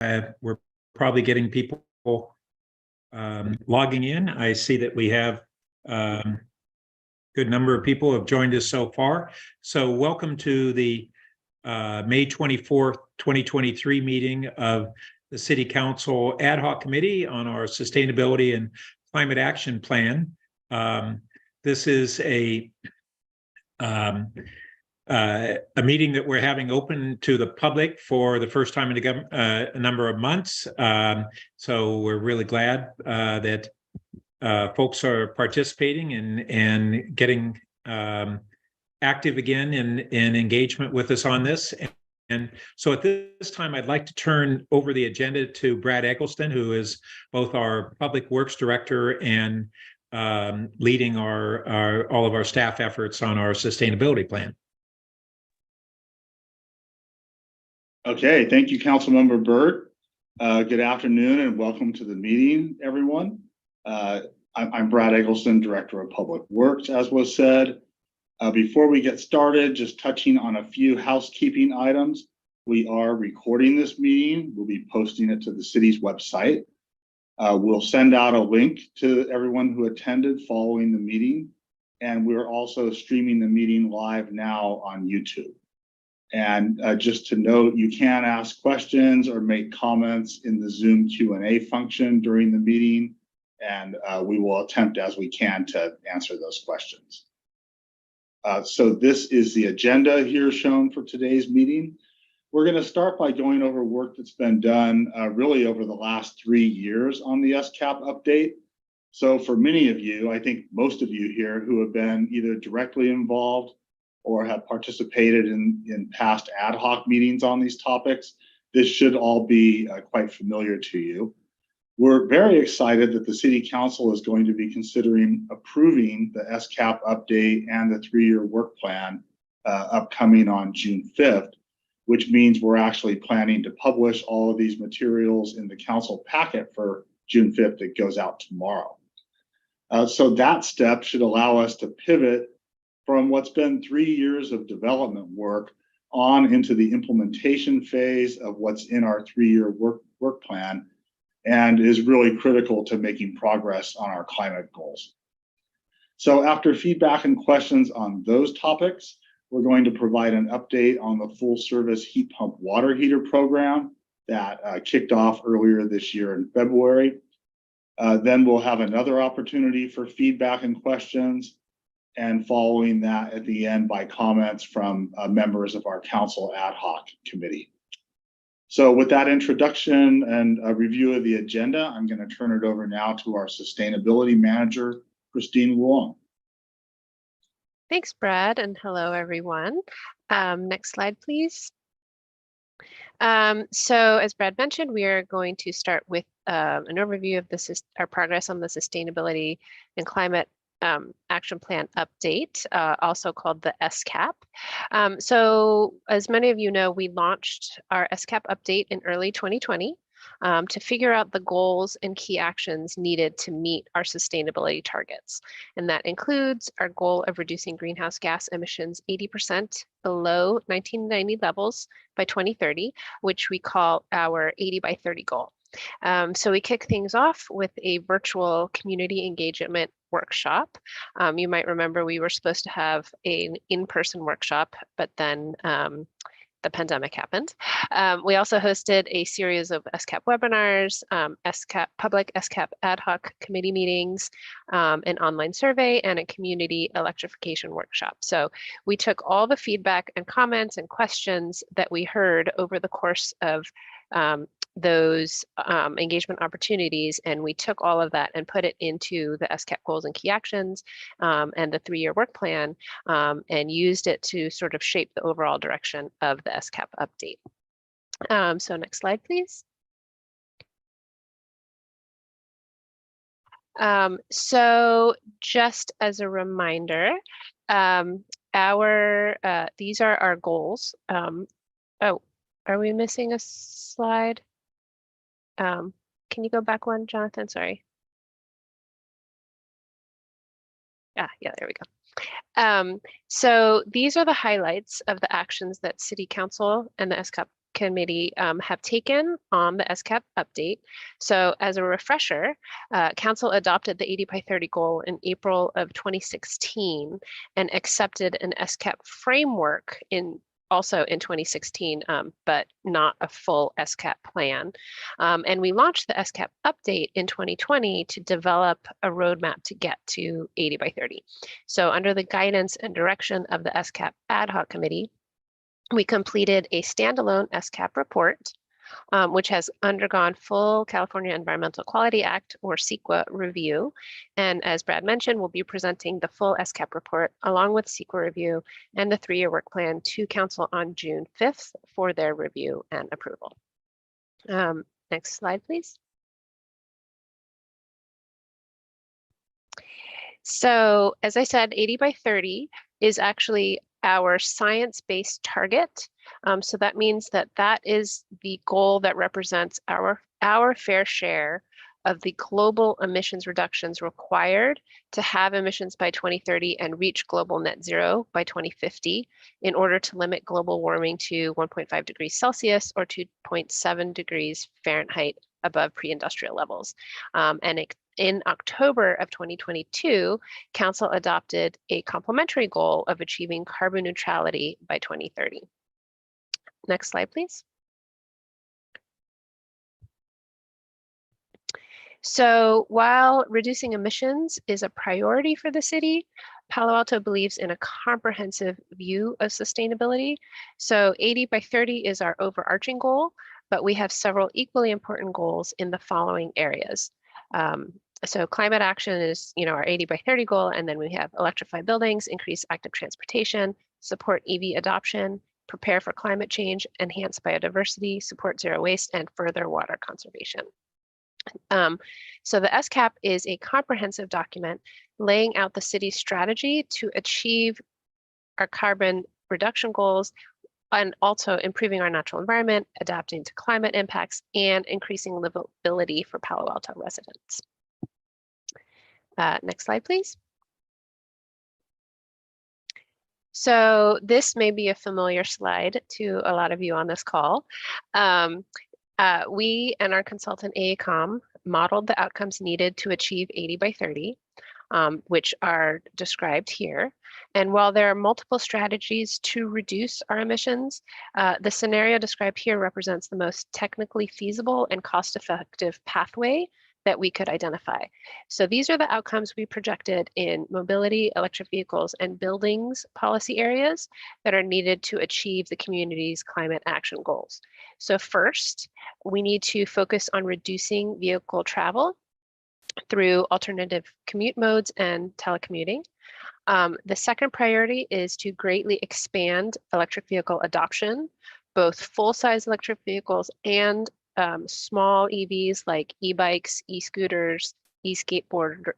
We're probably getting people logging in. I see that we have good number of people have joined us so far. So welcome to the May 24th, 2023 meeting of the City Council Ad Hoc Committee on our Sustainability and Climate Action Plan. This is a meeting that we're having open to the public for the first time in a number of months. So we're really glad that folks are participating and getting active again in engagement with us on this. And so at this time, I'd like to turn over the agenda to Brad Eggleston, who is both our Public Works Director and leading all of our staff efforts on our sustainability plan. Okay, thank you, Councilmember Burt. Good afternoon and welcome to the meeting, everyone. I'm Brad Eggleston, Director of Public Works, as was said. Before we get started, just touching on a few housekeeping items. We are recording this meeting. We'll be posting it to the city's website. We'll send out a link to everyone who attended following the meeting. And we're also streaming the meeting live now on YouTube. And just to note, you can ask questions or make comments in the Zoom Q&A function during the meeting, and we will attempt as we can to answer those questions. So this is the agenda here shown for today's meeting. We're going to start by going over work that's been done really over the last 3 years on the SCAP update. So for many of you, I think most of you here who have been either directly involved or have participated in past ad hoc meetings on these topics, this should all be quite familiar to you. We're very excited that the City Council is going to be considering approving the SCAP update and the 3-year work plan upcoming on June 5th, which means we're actually planning to publish all of these materials in the council packet for June 5th that goes out tomorrow. So that step should allow us to pivot from what's been 3 years of development work on into the implementation phase of what's in our 3-year work plan, and is really critical to making progress on our climate goals. So after feedback and questions on those topics, we're going to provide an update on the full service heat pump water heater program that kicked off earlier this year in February. Then we'll have another opportunity for feedback and questions, and following that at the end by comments from members of our council ad hoc committee. So with that introduction and a review of the agenda, I'm going to turn it over now to our sustainability manager, Christine Wong. Thanks, Brad, and hello, everyone. Next slide, please. So as Brad mentioned, we are going to start with an overview of our progress on the Sustainability and Climate Action Plan update, also called the SCAP. So as many of you know, we launched our SCAP update in early 2020 to figure out the goals and key actions needed to meet our sustainability targets. And that includes our goal of reducing greenhouse gas emissions 80% below 1990 levels by 2030, which we call our 80 by 30 goal. So we kick things off with a virtual community engagement workshop. You might remember we were supposed to have an in-person workshop, but then the pandemic happened. We also hosted a series of SCAP webinars, public SCAP ad hoc committee meetings, an online survey, and a community electrification workshop. So we took all the feedback and comments and questions that we heard over the course of those engagement opportunities, and we took all of that and put it into the SCAP goals and key actions and the 3-year work plan, and used it to sort of shape the overall direction of the SCAP update. So next slide, please. So just as a reminder, these are our goals. Oh, are we missing a slide? Can you go back one, Jonathan? Sorry. Yeah, there we go. So these are the highlights of the actions that City Council and the SCAP Committee have taken on the SCAP update. So as a refresher, Council adopted the 80 by 30 goal in April of 2016 and accepted an SCAP framework also in 2016, but not a full SCAP plan. And we launched the SCAP update in 2020 to develop a roadmap to get to 80 by 30. So under the guidance and direction of the SCAP ad hoc committee, we completed a standalone SCAP report, which has undergone full California Environmental Quality Act, or CEQA, review. And as Brad mentioned, we'll be presenting the full SCAP report along with CEQA review and the 3-year work plan to Council on June 5th for their review and approval. Next slide, please. So as I said, 80 by 30 is actually our science-based target. So that means that that is the goal that represents our fair share of the global emissions reductions required to have emissions by 2030 and reach global net zero by 2050 in order to limit global warming to 1.5 degrees Celsius or 2.7 degrees Fahrenheit above pre-industrial levels. In October of 2022, Council adopted a complementary goal of achieving carbon neutrality by 2030. Next slide, please. So while reducing emissions is a priority for the city, Palo Alto believes in a comprehensive view of sustainability. So 80 by 30 is our overarching goal, but we have several equally important goals in the following areas. So climate action is, our 80 by 30 goal, and then we have electrify buildings, increase active transportation, support EV adoption, prepare for climate change, enhance biodiversity, support zero waste, and further water conservation. So the SCAP is a comprehensive document laying out the city's strategy to achieve our carbon reduction goals and also improving our natural environment, adapting to climate impacts, and increasing livability for Palo Alto residents. Next slide, please. So this may be a familiar slide to a lot of you on this call. We and our consultant AECOM modeled the outcomes needed to achieve 80 by 30, which are described here. And while there are multiple strategies to reduce our emissions, the scenario described here represents the most technically feasible and cost-effective pathway that we could identify. So these are the outcomes we projected in mobility, electric vehicles, and buildings policy areas that are needed to achieve the community's climate action goals. So first, we need to focus on reducing vehicle travel through alternative commute modes and telecommuting. The second priority is to greatly expand electric vehicle adoption, both full-size electric vehicles and small EVs like e-bikes, e-scooters, skateboards,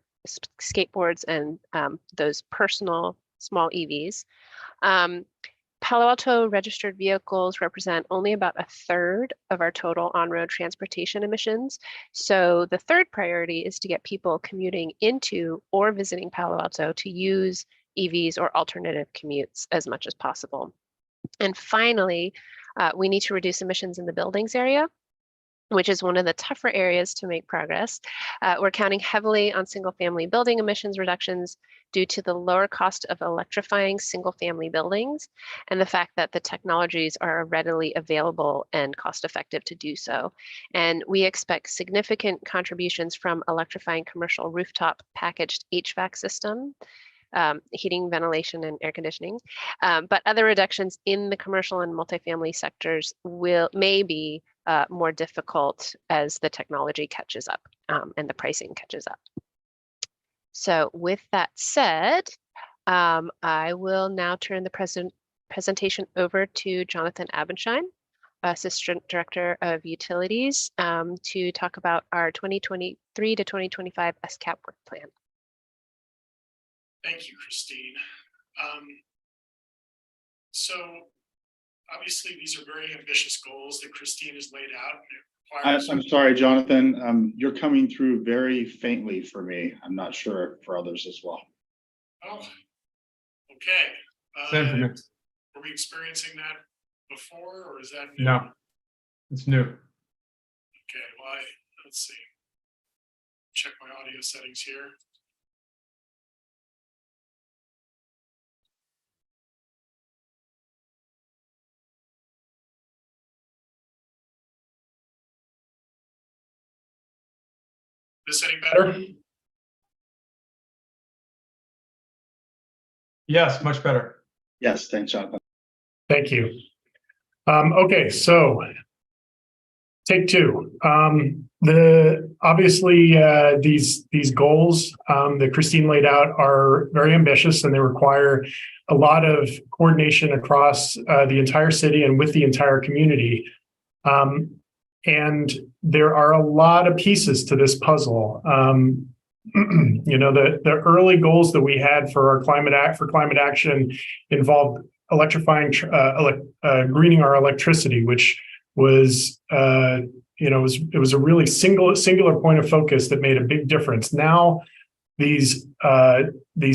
and those personal small EVs. Palo Alto registered vehicles represent only about 1/3 of our total on-road transportation emissions. So the third priority is to get people commuting into or visiting Palo Alto to use EVs or alternative commutes as much as possible. And finally, we need to reduce emissions in the buildings area, which is one of the tougher areas to make progress. We're counting heavily on single-family building emissions reductions due to the lower cost of electrifying single-family buildings and the fact that the technologies are readily available and cost-effective to do so. And we expect significant contributions from electrifying commercial rooftop packaged HVAC system, heating, ventilation, and air conditioning. But other reductions in the commercial and multifamily sectors may be more difficult as the technology catches up and the pricing catches up. So with that said, I will now turn the presentation over to Jonathan Abenschein, Assistant Director of Utilities, to talk about our 2023 to 2025 SCAP work plan. Thank you, Christine. So obviously these are very ambitious goals that Christine has laid out. I'm sorry, Jonathan. You're coming through very faintly for me. I'm not sure for others as well. Oh, okay. Same for me. Were we experiencing that before, or is that new? No, It's new. Okay, well, let's see. Check my audio settings here. This any better? Yes, much better. Yes, thanks, Jonathan. Thank you. Okay, so take two. These goals that Christine laid out are very ambitious, and they require a lot of coordination across the entire city and with the entire community. And there are a lot of pieces to this puzzle. The early goals that we had for our climate action involved electrifying, greening our electricity, which was, it was a really singular point of focus that made a big difference. Now, these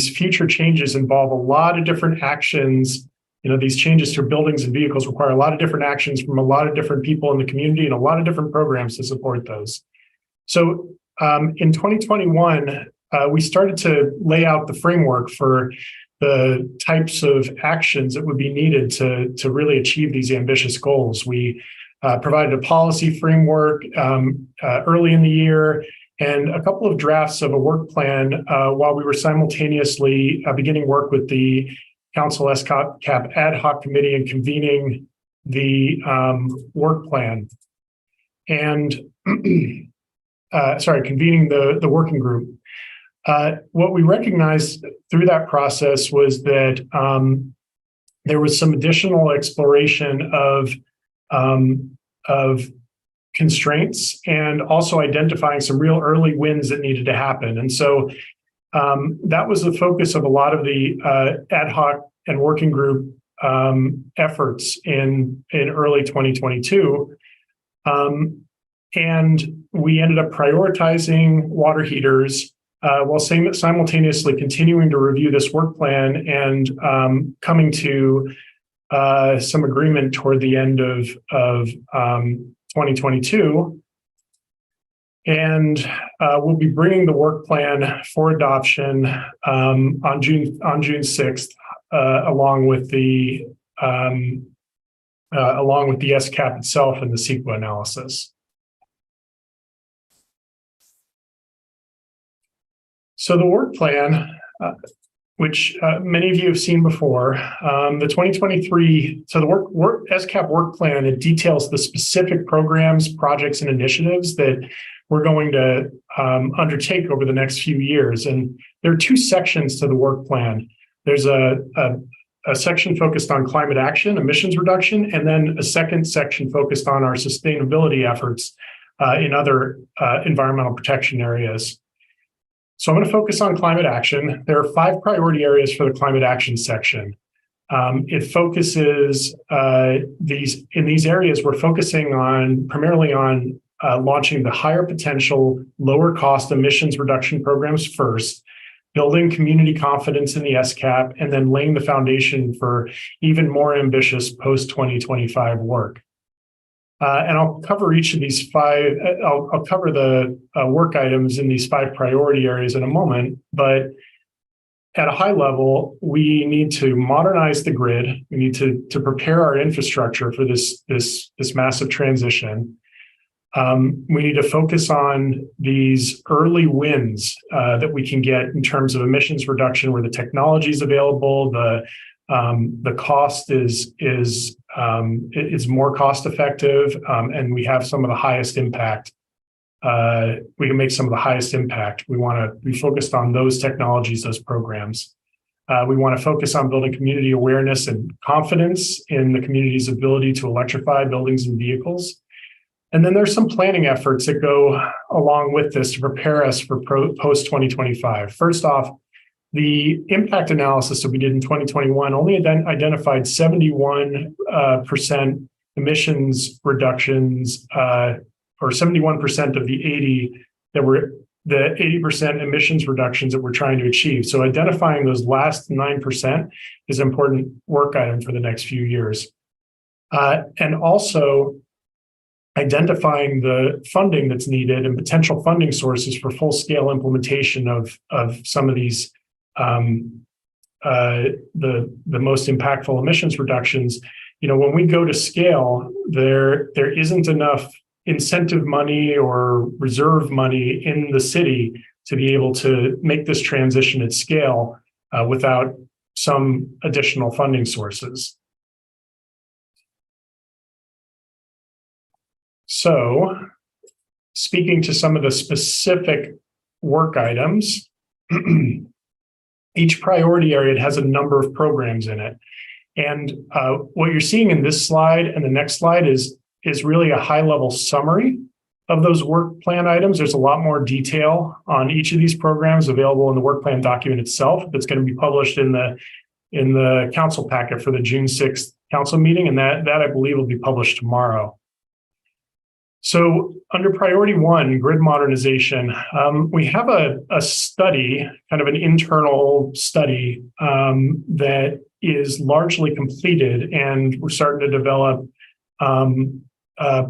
future changes involve a lot of different actions. These changes to buildings and vehicles require a lot of different actions from a lot of different people in the community and a lot of different programs to support those. So in 2021, we started to lay out the framework for the types of actions that would be needed to really achieve these ambitious goals. We provided a policy framework early in the year and a couple of drafts of a work plan while we were simultaneously beginning work with the Council SCAP ad hoc committee and convening the work plan and convening the working group. What we recognized through that process was that there was some additional exploration of constraints and also identifying some real early wins that needed to happen. And so that was the focus of a lot of the ad hoc and working group efforts in early 2022. And we ended up prioritizing water heaters while simultaneously continuing to review this work plan and coming to some agreement toward the end of 2022. And we'll be bringing the work plan for adoption on June 6th, along with the SCAP itself and the CEQA analysis. So the work plan, which many of you have seen before, the 2023, so the SCAP work plan, it details the specific programs, projects, and initiatives that we're going to undertake over the next few years. And there are two sections to the work plan. There's a section focused on climate action, emissions reduction, and then a second section focused on our sustainability efforts in other environmental protection areas. So I'm going to focus on climate action. There are 5 priority areas for the climate action section. It focuses in these areas, we're focusing primarily on launching the higher potential, lower cost emissions reduction programs first, building community confidence in the SCAP, and then laying the foundation for even more ambitious post-2025 work. And I'll cover each of these 5, I'll cover the work items in these 5 priority areas in a moment, but at a high level, we need to modernize the grid. We need to prepare our infrastructure for this massive transition. We need to focus on these early wins that we can get in terms of emissions reduction, where the technology is available, the cost is more cost effective, and we have some of the highest impact. We can make some of the highest impact. We want to be focused on those technologies, those programs. We want to focus on building community awareness and confidence in the community's ability to electrify buildings and vehicles. And then there's some planning efforts that go along with this to prepare us for post-2025. First off, the impact analysis that we did in 2021 only identified 71% emissions reductions, or 71% of the 80 that were the 80% emissions reductions that we're trying to achieve. So identifying those last 9% is an important work item for the next few years. And also, identifying the funding that's needed and potential funding sources for full-scale implementation of some of these the most impactful emissions reductions. When we go to scale, there isn't enough incentive money or reserve money in the city to be able to make this transition at scale without some additional funding sources. So, speaking to some of the specific work items, each priority area has a number of programs in it. And what you're seeing in this slide and the next slide is really a high-level summary of those work plan items. There's a lot more detail on each of these programs available in the work plan document itself that's going to be published in the council packet for the June 6th council meeting, and that I believe will be published tomorrow. So under priority 1, grid modernization, we have a study, kind of an internal study that is largely completed, and we're starting to develop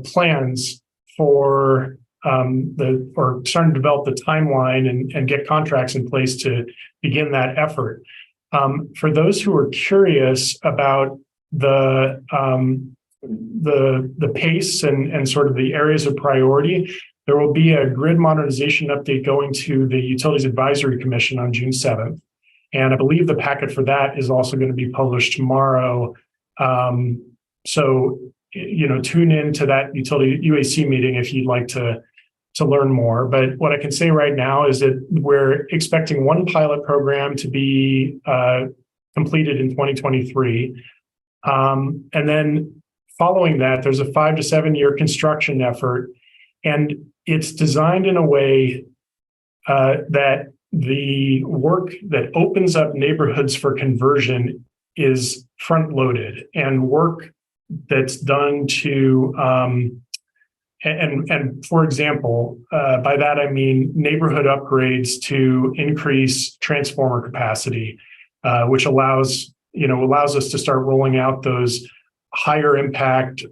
plans for starting to develop the timeline and get contracts in place to begin that effort. For those who are curious about the pace and sort of the areas of priority, there will be a grid modernization update going to the Utilities Advisory Commission on June 7th. And I believe the packet for that is also going to be published tomorrow. So, tune in to that utility UAC meeting if you'd like to learn more. But what I can say right now is that we're expecting one pilot program to be completed in 2023. And then following that, there's a 5 to 7 year construction effort, and it's designed in a way that the work that opens up neighborhoods for conversion is front loaded, and work that's done to and for example, by that I mean neighborhood upgrades to increase transformer capacity, which allows us to start rolling out those higher impact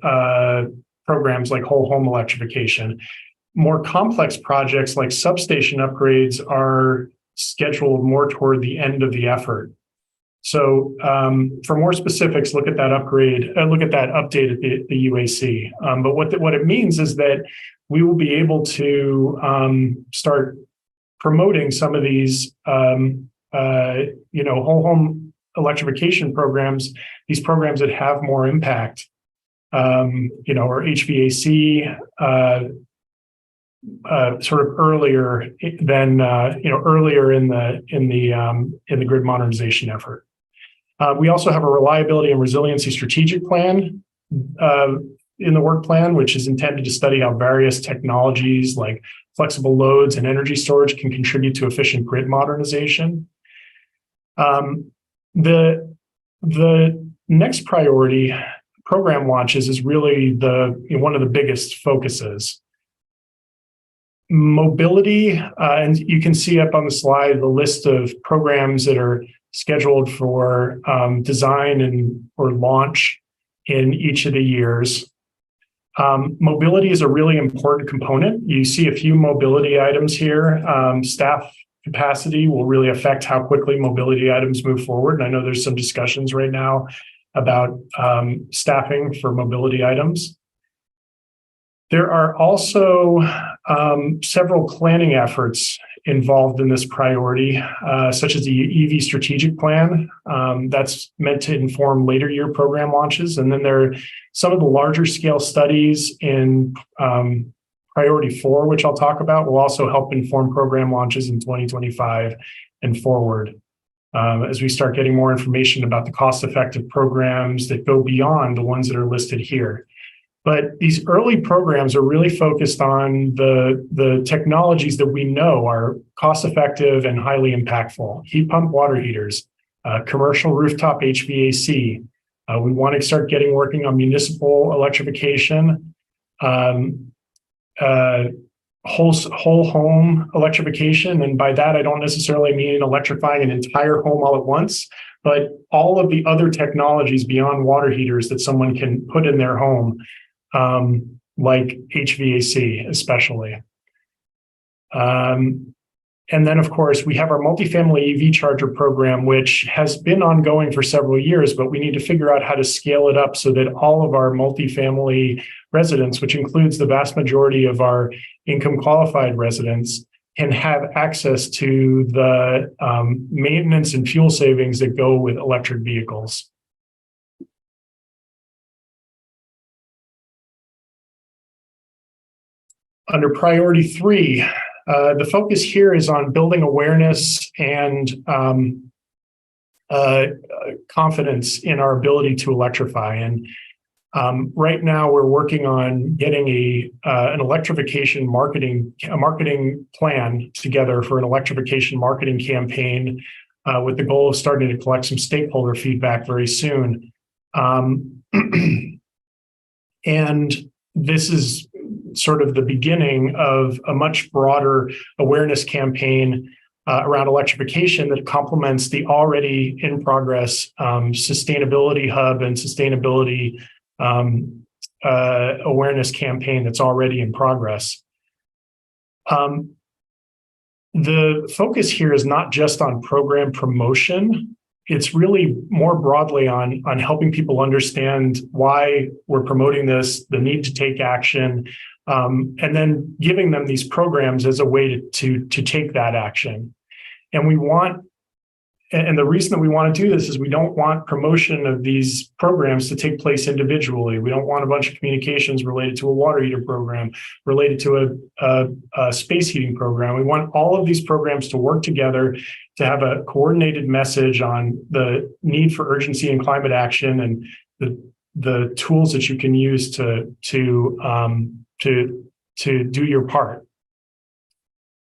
programs like whole home electrification. More complex projects like substation upgrades are scheduled more toward the end of the effort. So for more specifics, look at that update at the UAC. But what it means is that we will be able to start promoting some of these whole home electrification programs, these programs that have more impact, or HVAC, sort of earlier than earlier in the grid modernization effort. We also have a reliability and resiliency strategic plan in the work plan, which is intended to study how various technologies like flexible loads and energy storage can contribute to efficient grid modernization. The next priority, program launches, is really one of the biggest focuses. Mobility, and you can see up on the slide the list of programs that are scheduled for design or launch in each of the years. Mobility is a really important component. You see a few mobility items here. Staff capacity will really affect how quickly mobility items move forward. And I know there's some discussions right now about staffing for mobility items. There are also several planning efforts involved in this priority, such as the EV strategic plan that's meant to inform later year program launches. And then there are some of the larger scale studies in priority 4, which I'll talk about, will also help inform program launches in 2025 and forward. As we start getting more information about the cost-effective programs that go beyond the ones that are listed here. But these early programs are really focused on the technologies that we know are cost-effective and highly impactful. Heat pump water heaters, commercial rooftop HVAC. We want to start working on municipal electrification, whole home electrification. And by that, I don't necessarily mean electrifying an entire home all at once, but all of the other technologies beyond water heaters that someone can put in their home like HVAC, especially. And then, of course, we have our multifamily EV charger program, which has been ongoing for several years, but we need to figure out how to scale it up so that all of our multifamily residents, which includes the vast majority of our income qualified residents, can have access to the maintenance and fuel savings that go with electric vehicles. Under priority 3, the focus here is on building awareness and confidence in our ability to electrify. And right now, we're working on getting an electrification marketing plan together for an electrification marketing campaign with the goal of starting to collect some stakeholder feedback very soon. And this is sort of the beginning of a much broader awareness campaign around electrification that complements the already in progress sustainability hub and sustainability awareness campaign that's already in progress. The focus here is not just on program promotion. It's really more broadly on helping people understand why we're promoting this, the need to take action, and then giving them these programs as a way to take that action. And the reason that we want to do this is we don't want promotion of these programs to take place individually. We don't want a bunch of communications related to a water heater program, related to a space heating program. We want all of these programs to work together to have a coordinated message on the need for urgency in climate action and the tools that you can use to do your part.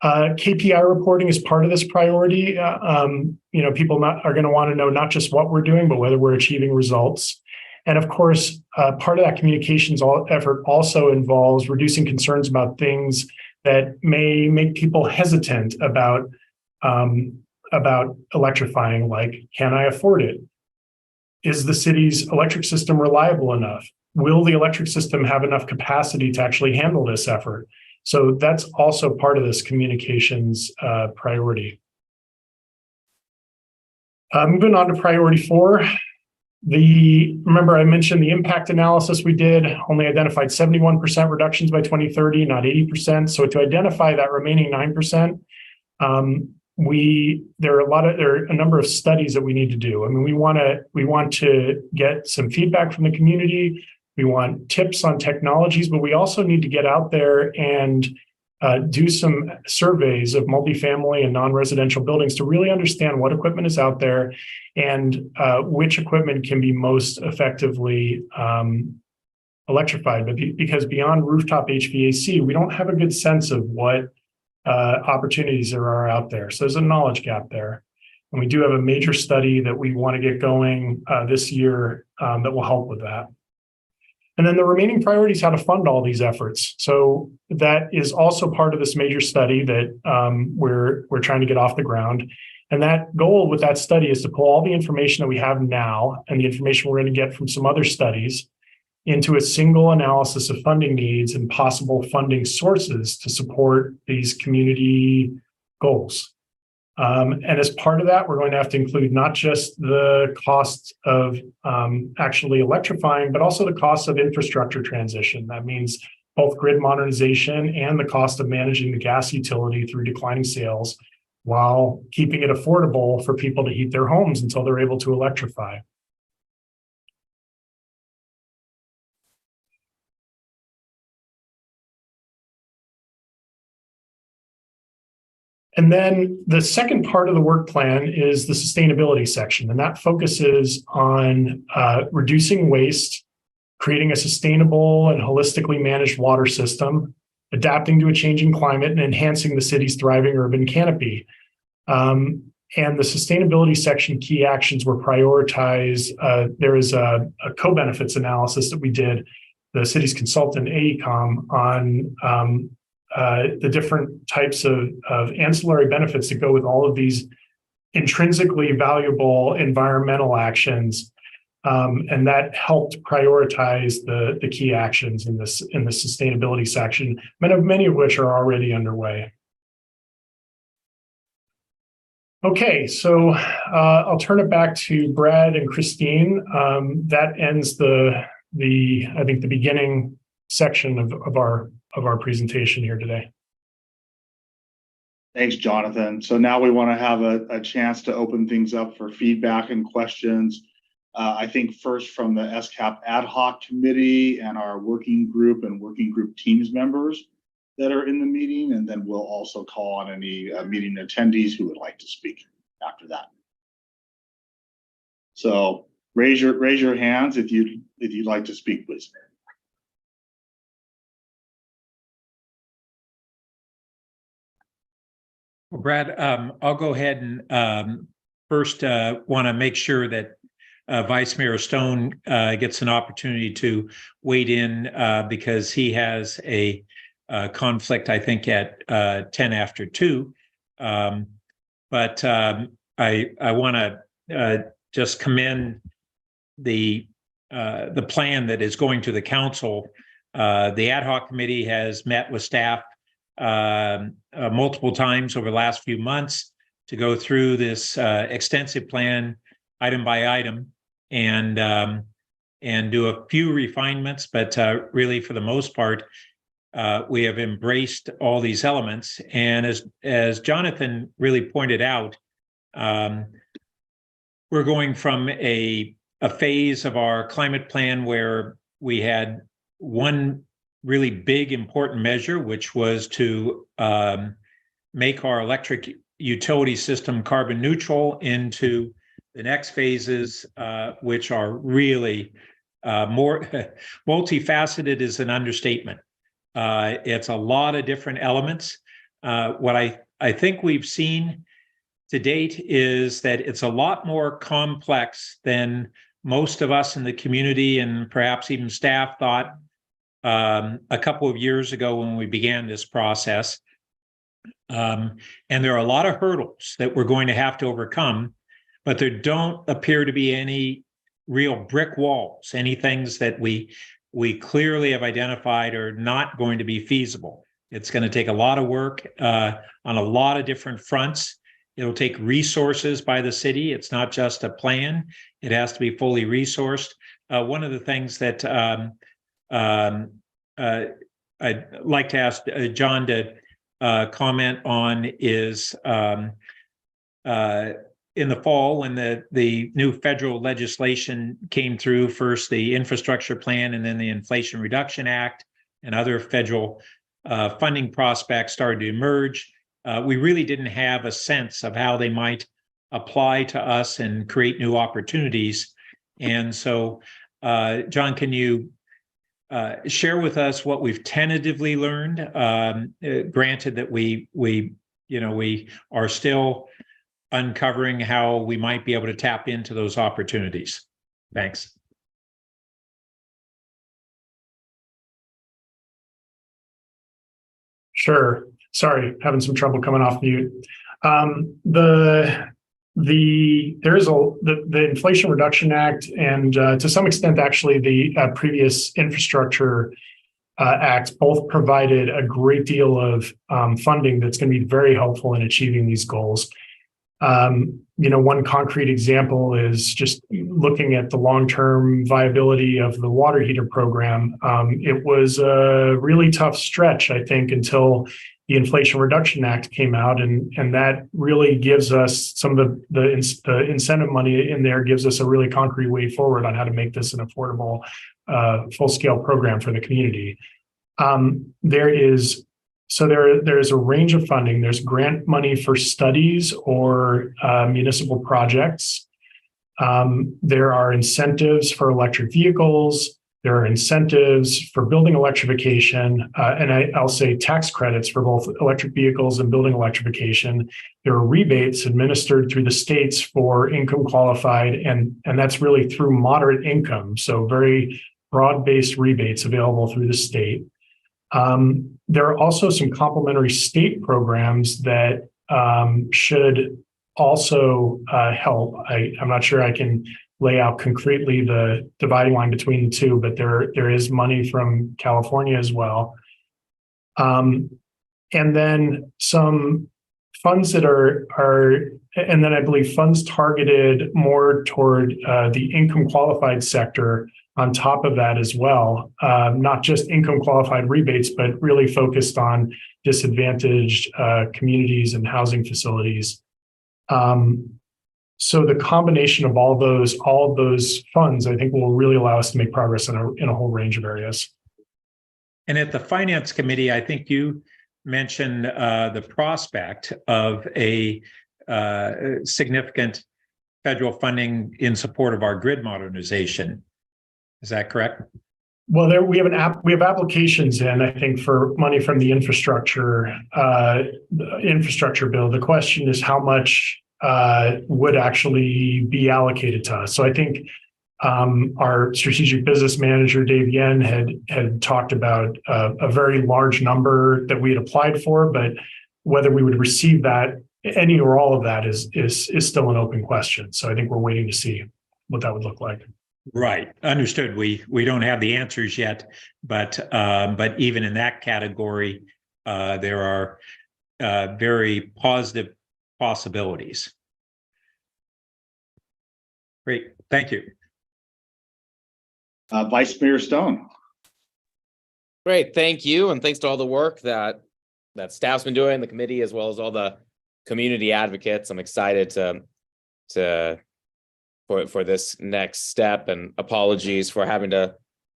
KPI reporting is part of this priority. People are going to want to know not just what we're doing, but whether we're achieving results. And of course, part of that communications effort also involves reducing concerns about things that may make people hesitant about electrifying, like, can I afford it? Is the city's electric system reliable enough? Will the electric system have enough capacity to actually handle this effort? So that's also part of this communications priority. Moving on to priority 4. Remember I mentioned the impact analysis we did only identified 71% reductions by 2030, not 80%. So to identify that remaining 9%, there are a number of studies that we need to do. I mean, we want to get some feedback from the community. We want tips on technologies, but we also need to get out there and do some surveys of multifamily and non-residential buildings to really understand what equipment is out there and which equipment can be most effectively electrified. But because beyond rooftop HVAC, we don't have a good sense of what opportunities there are out there. So there's a knowledge gap there. And we do have a major study that we want to get going this year that will help with that. And then the remaining priority is how to fund all these efforts. So that is also part of this major study that we're trying to get off the ground. And that goal with that study is to pull all the information that we have now and the information we're going to get from some other studies into a single analysis of funding needs and possible funding sources to support these community goals. And as part of that, we're going to have to include not just the costs of actually electrifying, but also the costs of infrastructure transition. That means both grid modernization and the cost of managing the gas utility through declining sales while keeping it affordable for people to heat their homes until they're able to electrify. And then the second part of the work plan is the sustainability section, and that focuses on reducing waste, creating a sustainable and holistically managed water system, adapting to a changing climate, and enhancing the city's thriving urban canopy. And the sustainability section key actions were prioritized. There is a co-benefits analysis that we did, the city's consultant AECOM, on the different types of ancillary benefits that go with all of these intrinsically valuable environmental actions. And that helped prioritize the key actions in the sustainability section, many of which are already underway. Okay, so I'll turn it back to Brad and Christine. That ends the I think the beginning section of our presentation here today. Thanks, Jonathan. So now we want to have a chance to open things up for feedback and questions. I think first from the SCAP ad hoc committee and our working group and working group teams members that are in the meeting, and then we'll also call on any meeting attendees who would like to speak after that. So raise your hands if you'd like to speak, please. Well, Brad, I'll go ahead and first want to make sure that Vice Mayor Stone gets an opportunity to wade in because he has a conflict, I think, at 10 after 2. But I want to just commend the plan that is going to the council. The ad hoc committee has met with staff multiple times over the last few months to go through this extensive plan item by item and do a few refinements, but really for the most part, we have embraced all these elements. And as Jonathan really pointed out, we're going from a phase of our climate plan where we had one really big important measure, which was to make our electric utility system carbon neutral, into the next phases, which are really more multifaceted is an understatement. It's a lot of different elements. What I think we've seen to date is that it's a lot more complex than most of us in the community and perhaps even staff thought a couple of years ago when we began this process. And there are a lot of hurdles that we're going to have to overcome, but there don't appear to be any real brick walls, any things that we clearly have identified are not going to be feasible. It's going to take a lot of work on a lot of different fronts. It'll take resources by the city. It's not just a plan. It has to be fully resourced. One of the things that I'd like to ask John to comment on is in the fall, when the new federal legislation came through, first the infrastructure plan and then the Inflation Reduction Act and other federal funding prospects started to emerge. We really didn't have a sense of how they might apply to us and create new opportunities. And so, John, can you share with us what we've tentatively learned? Granted that we are still uncovering how we might be able to tap into those opportunities. Thanks. Sure. Sorry, having some trouble coming off mute. The Inflation Reduction Act and to some extent, actually, the previous Infrastructure Act both provided a great deal of funding that's going to be very helpful in achieving these goals. One concrete example is just looking at the long-term viability of the water heater program. It was a really tough stretch, I think, until the Inflation Reduction Act came out, and that really gives us some of the incentive money in there, gives us a really concrete way forward on how to make this an affordable, full-scale program for the community. There's a range of funding. There's grant money for studies or municipal projects. There are incentives for electric vehicles. There are incentives for building electrification, and I'll say tax credits for both electric vehicles and building electrification. There are rebates administered through the states for income qualified, and that's really through moderate income. So very broad-based rebates available through the state. There are also some complementary state programs that should also help. I'm not sure I can lay out concretely the dividing line between the two, but there is money from California as well. And then some funds that and then I believe funds targeted more toward the income qualified sector on top of that as well. Not just income qualified rebates, but really focused on disadvantaged communities and housing facilities. So the combination of all of those funds, I think, will really allow us to make progress in a whole range of areas. And at the Finance Committee, I think you mentioned the prospect of a significant federal funding in support of our grid modernization. Is that correct? Well, we have applications in, I think, for money from the infrastructure bill. The question is how much would actually be allocated to us. So I think our strategic business manager, Dave Yen, had talked about a very large number that we had applied for, but whether we would receive that, any or all of that is still an open question. So I think we're waiting to see what that would look like. Right. Understood. We don't have the answers yet, but even in that category, there are very positive possibilities. Great. Thank you. Vice Mayor Stone. Great, thank you, and thanks to all the work that staff's been doing, the committee, as well as all the community advocates. I'm excited for this next step, and apologies for having to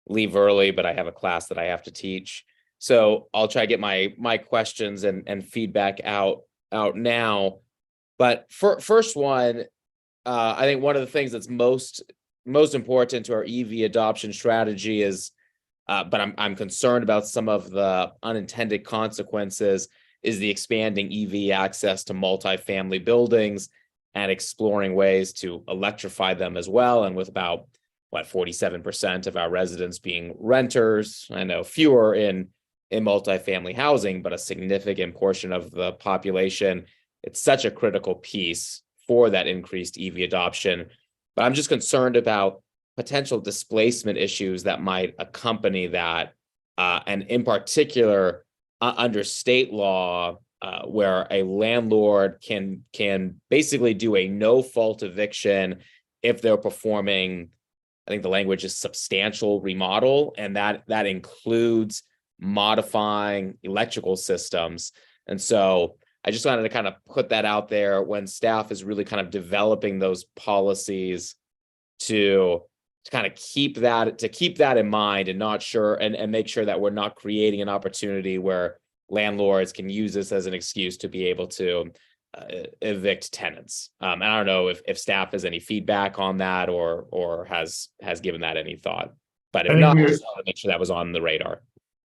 leave early, but I have a class that I have to teach. So I'll try to get my questions and feedback out now. But first one, I think one of the things that's most important to our EV adoption strategy is, but I'm concerned about some of the unintended consequences, is the expanding EV access to multifamily buildings and exploring ways to electrify them as well. And with about 47% of our residents being renters, I know fewer in multifamily housing, but a significant portion of the population, it's such a critical piece for that increased EV adoption. But I'm just concerned about potential displacement issues that might accompany that, and in particular, under state law, where a landlord can basically do a no-fault eviction if they're performing, I think the language is substantial remodel, and that includes modifying electrical systems. And so I just wanted to kind of put that out there when staff is really kind of developing those policies to kind of keep that in mind and and make sure that we're not creating an opportunity where landlords can use this as an excuse to be able to evict tenants. And I don't know if staff has any feedback on that or has given that any thought. But if not, I just wanted to make sure that was on the radar.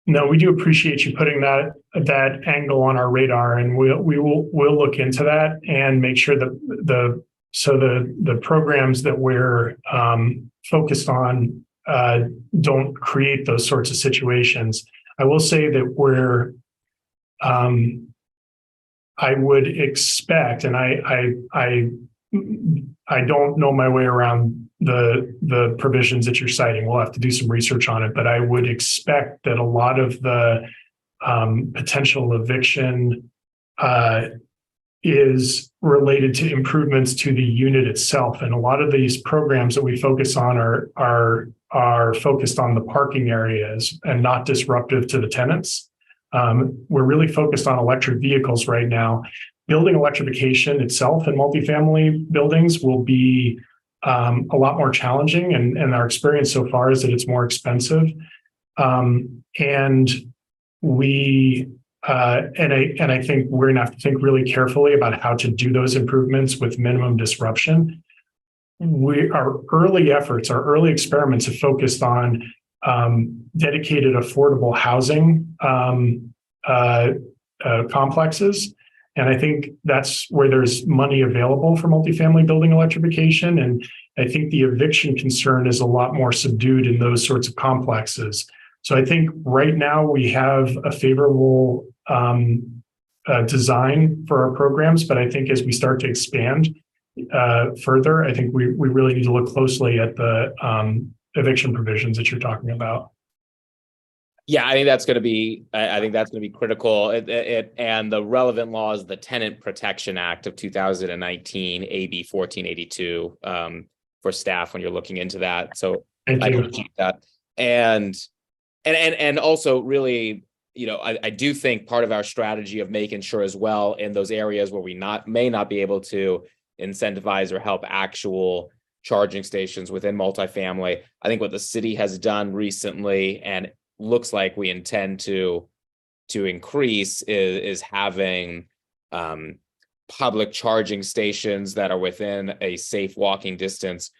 No, we do appreciate you putting that angle on our radar, and we'll look into that and make sure that the programs that we're focused on don't create those sorts of situations. I will say that I would expect, and I don't know my way around the provisions that you're citing. We'll have to do some research on it, but I would expect that a lot of the potential eviction is related to improvements to the unit itself. And a lot of these programs that we focus on are focused on the parking areas and not disruptive to the tenants. We're really focused on electric vehicles right now. Building electrification itself in multifamily buildings will be a lot more challenging, and our experience so far is that it's more expensive. And I think we're going to have to think really carefully about how to do those improvements with minimum disruption. Our early experiments have focused on dedicated affordable housing complexes. And I think that's where there's money available for multifamily building electrification. And I think the eviction concern is a lot more subdued in those sorts of complexes. So I think right now we have a favorable design for our programs, but I think as we start to expand further, I think we really need to look closely at the eviction provisions that you're talking about. Yeah, I think that's going to be. I think that's going to be critical. And the relevant law is the Tenant Protection Act of 2019, AB 1482, for staff when you're looking into that. So Thank I you. appreciate that. And also really, I do think part of our strategy of making sure as well in those areas where we may not be able to incentivize or help actual charging stations within multifamily. I think what the city has done recently and looks like we intend to increase is having public charging stations that are within a safe walking distance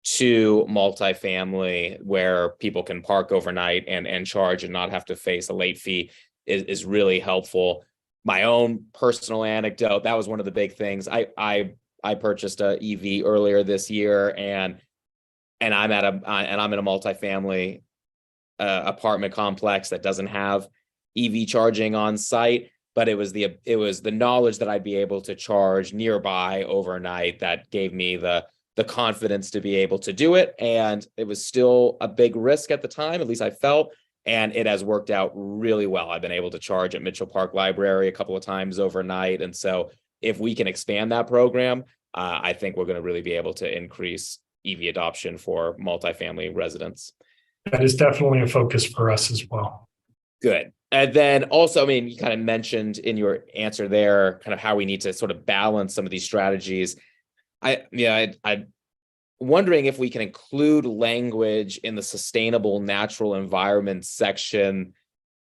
to multifamily where people can park overnight and charge and not have to face a late fee is really helpful. My own personal anecdote, that was one of the big things. I purchased a EV earlier this year and I'm in a multifamily apartment complex that doesn't have EV charging on site, but it was the knowledge that I'd be able to charge nearby overnight that gave me the confidence to be able to do it. And it was still a big risk at the time, at least I felt, and it has worked out really well. I've been able to charge at Mitchell Park Library a couple of times overnight. And so if we can expand that program, I think we're going to really be able to increase EV adoption for multifamily residents. That is definitely a focus for us as well. Good. And then also, I mean, you kind of mentioned in your answer there kind of how we need to sort of balance some of these strategies. I'm wondering if we can include language in the sustainable natural environment section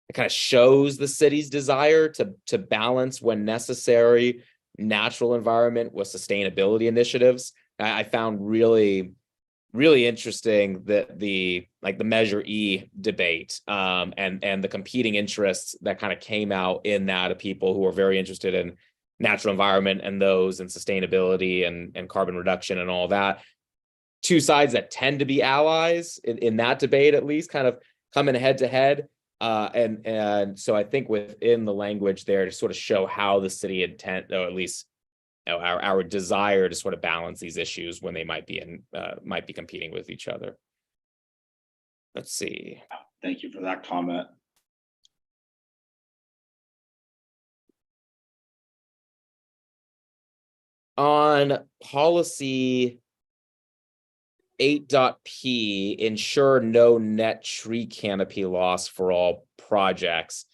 that kind of shows the city's desire to balance when necessary natural environment with sustainability initiatives. I found really interesting that the Measure E debate and the competing interests that kind of came out in that of people who are very interested in natural environment and those and sustainability and carbon reduction and all that. Two sides that tend to be allies in that debate, at least, kind of coming head to head. And so I think within the language there to sort of show how the city intent, or at least our desire to sort of balance these issues when they might be competing with each other. Let's see. Thank you for that comment. On policy 8.p, ensure no net tree canopy loss for all projects.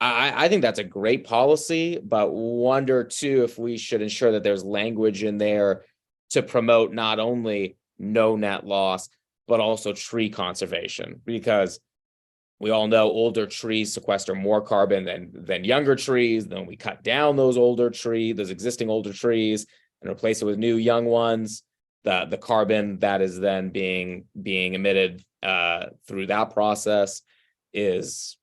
I think that's a great policy, but wonder too if we should ensure that there's language in there to promote not only no net loss, but also tree conservation, because we all know older trees sequester more carbon than younger trees. Then we cut down those existing older trees and replace it with new young ones. The carbon that is then being emitted through that process is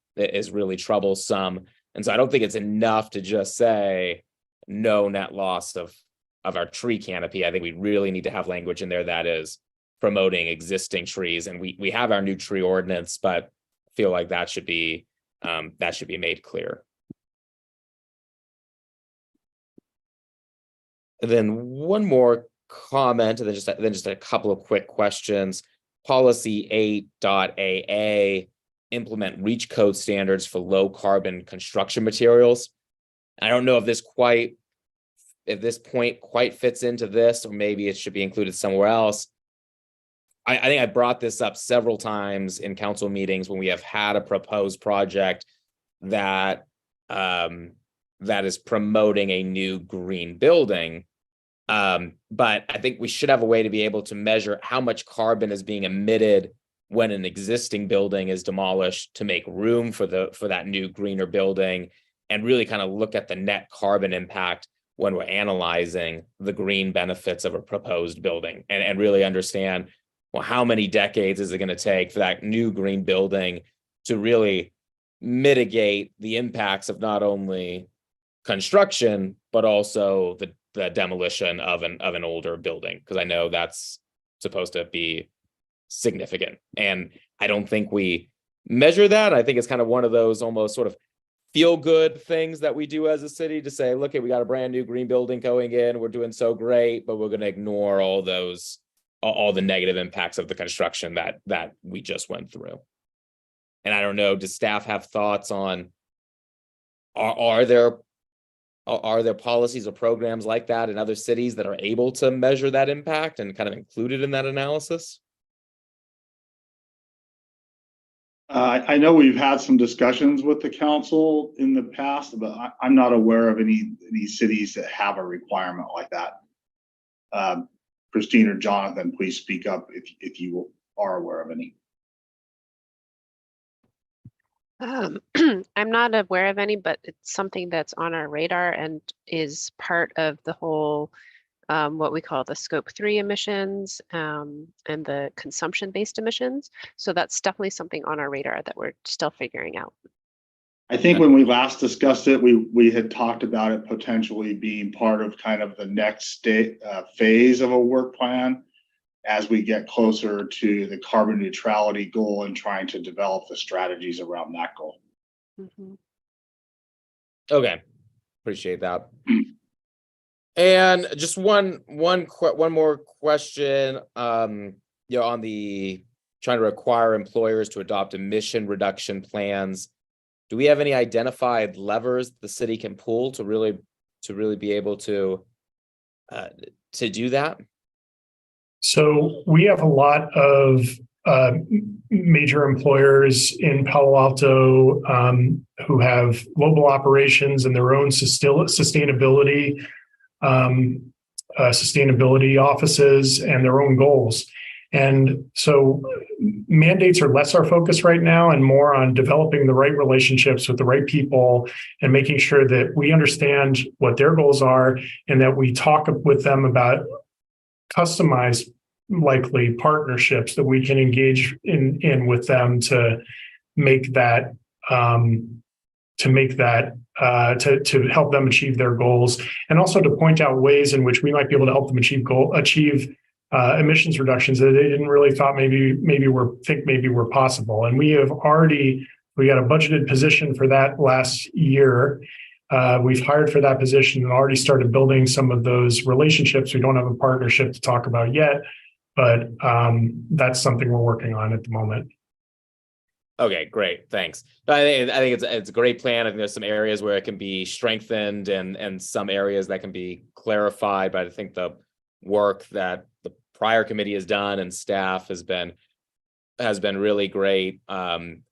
really troublesome. And so I don't think it's enough to just say no net loss of our tree canopy. I think we really need to have language in there that is promoting existing trees. And we have our new tree ordinance, but I feel like that should be made clear. And then one more comment, and then just a couple of quick questions. Policy 8.AA, implement REACH code standards for low carbon construction materials. I don't know if this point quite fits into this, or maybe it should be included somewhere else. I think I brought this up several times in council meetings when we have had a proposed project that is promoting a new green building. But I think we should have a way to be able to measure how much carbon is being emitted when an existing building is demolished to make room for that new greener building, and really kind of look at the net carbon impact when we're analyzing the green benefits of a proposed building, and really understand, well, how many decades is it going to take for that new green building to really mitigate the impacts of not only construction, but also the demolition of an older building, because I know that's supposed to be significant. And I don't think we measure that. I think it's kind of one of those almost sort of feel good things that we do as a city to say, look, we got a brand new green building going in, we're doing so great, but we're going to ignore all the negative impacts of the construction that we just went through. And I don't know, does staff have thoughts on, are there policies or programs like that in other cities that are able to measure that impact and kind of included in that analysis? I know we've had some discussions with the council in the past, but I'm not aware of any cities that have a requirement like that. Christine or Jonathan, please speak up if you are aware of any. I'm not aware of any, but it's something that's on our radar and is part of the whole what we call the scope 3 emissions and the consumption-based emissions. So that's definitely something on our radar that we're still figuring out. I think when we last discussed it, we had talked about it potentially being part of kind of the next phase of a work plan as we get closer to the carbon neutrality goal and trying to develop the strategies around that goal. Mm-hmm. Okay, appreciate that. And just one more question, on the trying to require employers to adopt emission reduction plans. Do we have any identified levers the city can pull to really be able to do that? So we have a lot of major employers in Palo Alto who have global operations and their own sustainability offices and their own goals. And so mandates are less our focus right now and more on developing the right relationships with the right people and making sure that we understand what their goals are and that we talk with them about customized likely partnerships that we can engage in with them to make that to help them achieve their goals, and also to point out ways in which we might be able to help them achieve emissions reductions that they didn't really thought maybe were possible. And we got a budgeted position for that last year. We've hired for that position and already started building some of those relationships. We don't have a partnership to talk about yet, but that's something we're working on at the moment. Okay, great. Thanks. I think it's a great plan. I think there's some areas where it can be strengthened and some areas that can be clarified. But I think the work that the prior committee has done and staff has been really great. And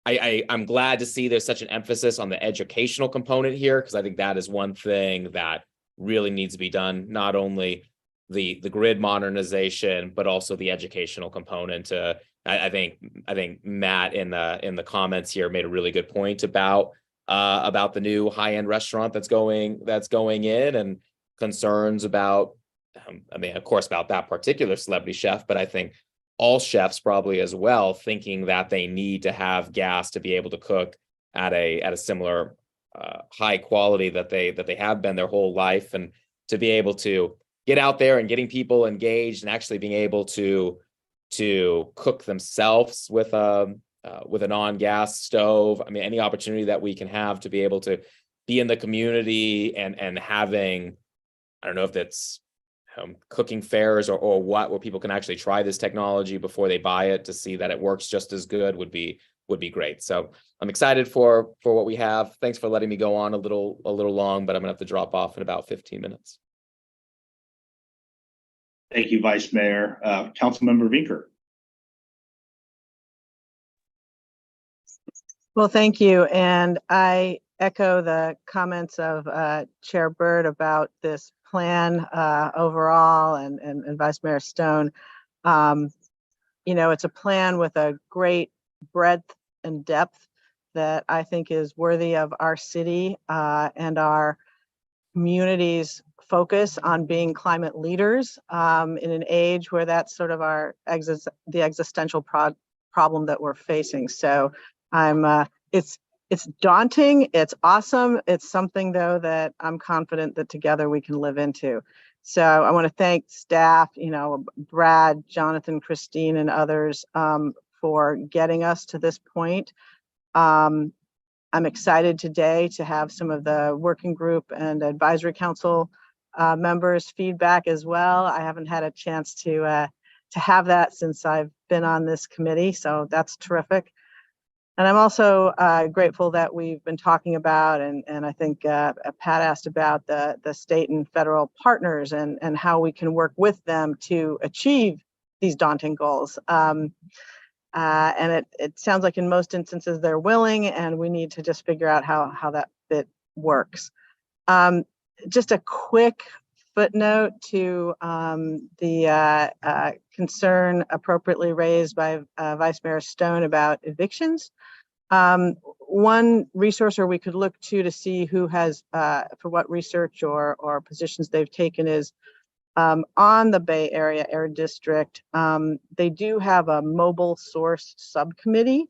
I'm glad to see there's such an emphasis on the educational component here, because I think that is one thing that really needs to be done. Not only the grid modernization, but also the educational component. I think Matt in the comments here made a really good point about the new high-end restaurant that's going in, and concerns about, of course, about that particular celebrity chef, but I think all chefs probably as well, thinking that they need to have gas to be able to cook at a similar high quality that they have been their whole life, and to be able to get out there and getting people engaged and actually being able to cook themselves with a non-gas stove. I mean, any opportunity that we can have to be able to be in the community and having, I don't know if that's cooking fairs or what, where people can actually try this technology before they buy it to see that it works just as good would be great. So I'm excited for what we have. Thanks for letting me go on a little long, but I'm gonna have to drop off in about 15 minutes. Thank you, Vice Mayor. Councilmember Vinker. Well, thank you. And I echo the comments of Chair Byrd about this plan overall and Vice Mayor Stone. It's a plan with a great breadth and depth that I think is worthy of our city and our community's focus on being climate leaders in an age where that's sort of the existential problem that we're facing. So it's daunting, it's awesome. It's something though that I'm confident that together we can live into. So I want to thank staff, Brad, Jonathan, Christine, and others for getting us to this point. I'm excited today to have some of the working group and advisory council members' feedback as well. I haven't had a chance to have that since I've been on this committee, so that's terrific. And I'm also grateful that we've been talking about, and I think Pat asked about the state and federal partners and how we can work with them to achieve these daunting goals. And it sounds like in most instances they're willing, and we need to just figure out how that bit works. Just a quick footnote to the concern appropriately raised by Vice Mayor Stone about evictions. One resource or we could look to see who has, for what research or positions they've taken is on the Bay Area Air District. They do have a mobile source subcommittee.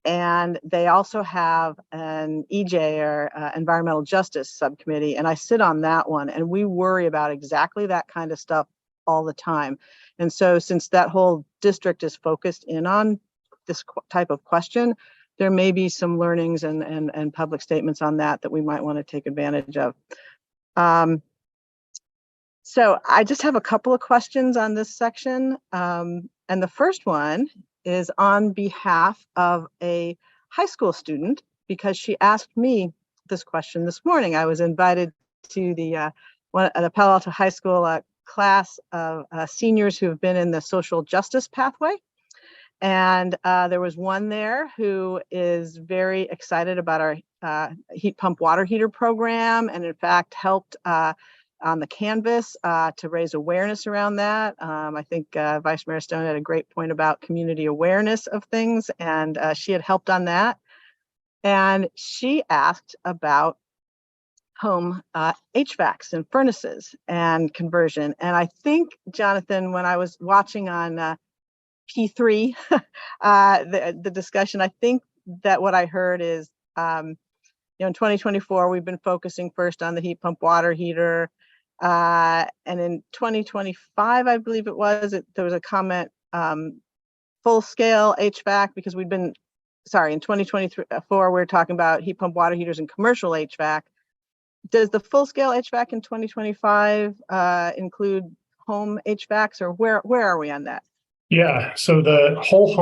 And they also have an EJ or environmental justice subcommittee, and I sit on that one, and we worry about exactly that kind of stuff all the time. And so since that whole district is focused in on this type of question, there may be some learnings and public statements on that we might want to take advantage of. So I just have a couple of questions on this section. And the first one is on behalf of a high school student, because she asked me this question this morning. I was invited to the Palo Alto High School class of seniors who have been in the social justice pathway. And there was one there who is very excited about our heat pump water heater program, and in fact helped on the canvas to raise awareness around that. I think Vice Mayor Stone had a great point about community awareness of things, and she had helped on that. And she asked about home HVACs and furnaces and conversion. And I think, Jonathan, when I was watching on P3, the discussion, I think that what I heard is, in 2024, we've been focusing first on the heat pump water heater. And in 2025, I believe it was, there was a comment, full scale HVAC, because in 2024, we're talking about heat pump water heaters and commercial HVAC. Does the full scale HVAC in 2025 include home HVACs, or where are we on that? Yeah, so the whole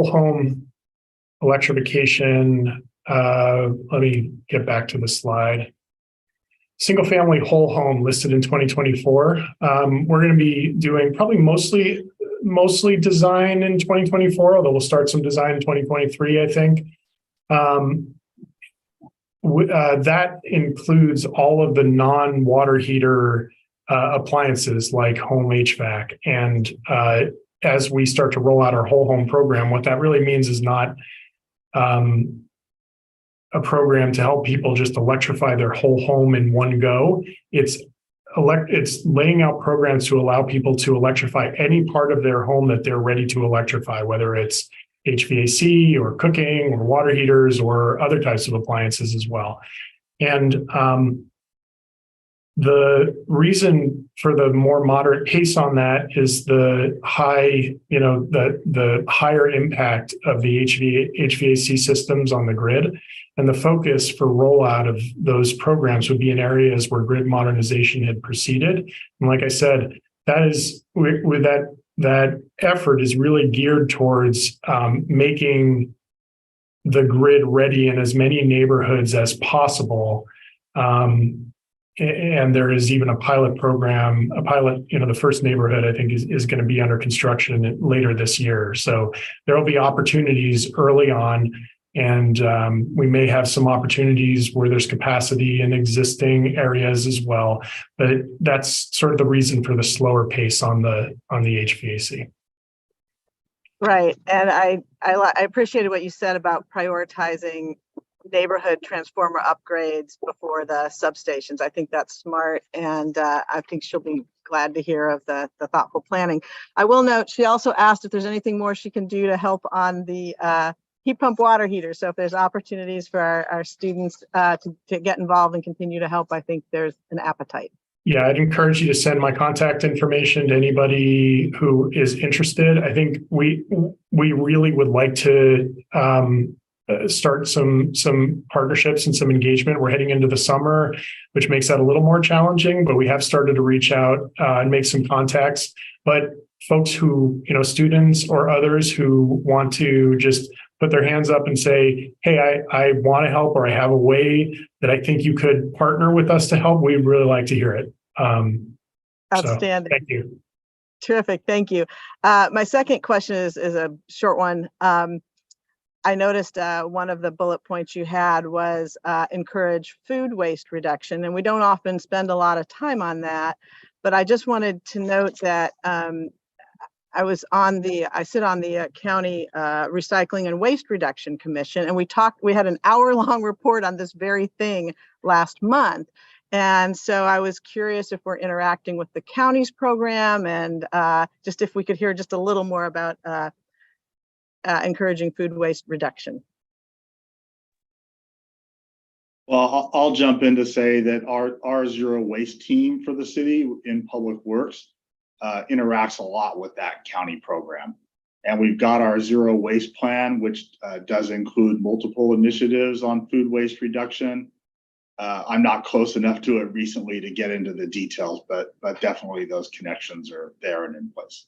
home electrification, let me get back to the slide. Single family whole home listed in 2024. We're going to be doing probably mostly design in 2024, although we'll start some design in 2023, I think. That includes all of the non-water heater appliances like home HVAC. And as we start to roll out our whole home program, what that really means is not a program to help people just electrify their whole home in one go. It's laying out programs to allow people to electrify any part of their home that they're ready to electrify, whether it's HVAC or cooking or water heaters or other types of appliances as well. And the reason for the more moderate pace on that is the higher impact of the HVAC systems on the grid. And the focus for rollout of those programs would be in areas where grid modernization had proceeded. And like I said, that effort is really geared towards making the grid ready in as many neighborhoods as possible. And there is even a pilot program, the first neighborhood I think is going to be under construction later this year. So there will be opportunities early on, and we may have some opportunities where there's capacity in existing areas as well. But that's sort of the reason for the slower pace on the HVAC. Right, and I appreciated what you said about prioritizing neighborhood transformer upgrades before the substations. I think that's smart, and I think she'll be glad to hear of the thoughtful planning. I will note she also asked if there's anything more she can do to help on the heat pump water heater. So if there's opportunities for our students to get involved and continue to help, I think there's an appetite. Yeah, I'd encourage you to send my contact information to anybody who is interested. I think we really would like to start some partnerships and some engagement. We're heading into the summer, which makes that a little more challenging, but we have started to reach out and make some contacts. But folks who, students or others who want to just put their hands up and say, hey, I want to help, or I have a way that I think you could partner with us to help, we'd really like to hear it. Outstanding. Thank you. Terrific. Thank you. My second question is a short one. I noticed one of the bullet points you had was encourage food waste reduction, and we don't often spend a lot of time on that, but I just wanted to note that I sit on the County Recycling and Waste Reduction Commission, and we had an hour-long report on this very thing last month. And so I was curious if we're interacting with the county's program, and just if we could hear just a little more about encouraging food waste reduction. Well, I'll jump in to say that our zero waste team for the city in Public Works interacts a lot with that county program. And we've got our zero waste plan, which does include multiple initiatives on food waste reduction. I'm not close enough to it recently to get into the details, but definitely those connections are there and in place.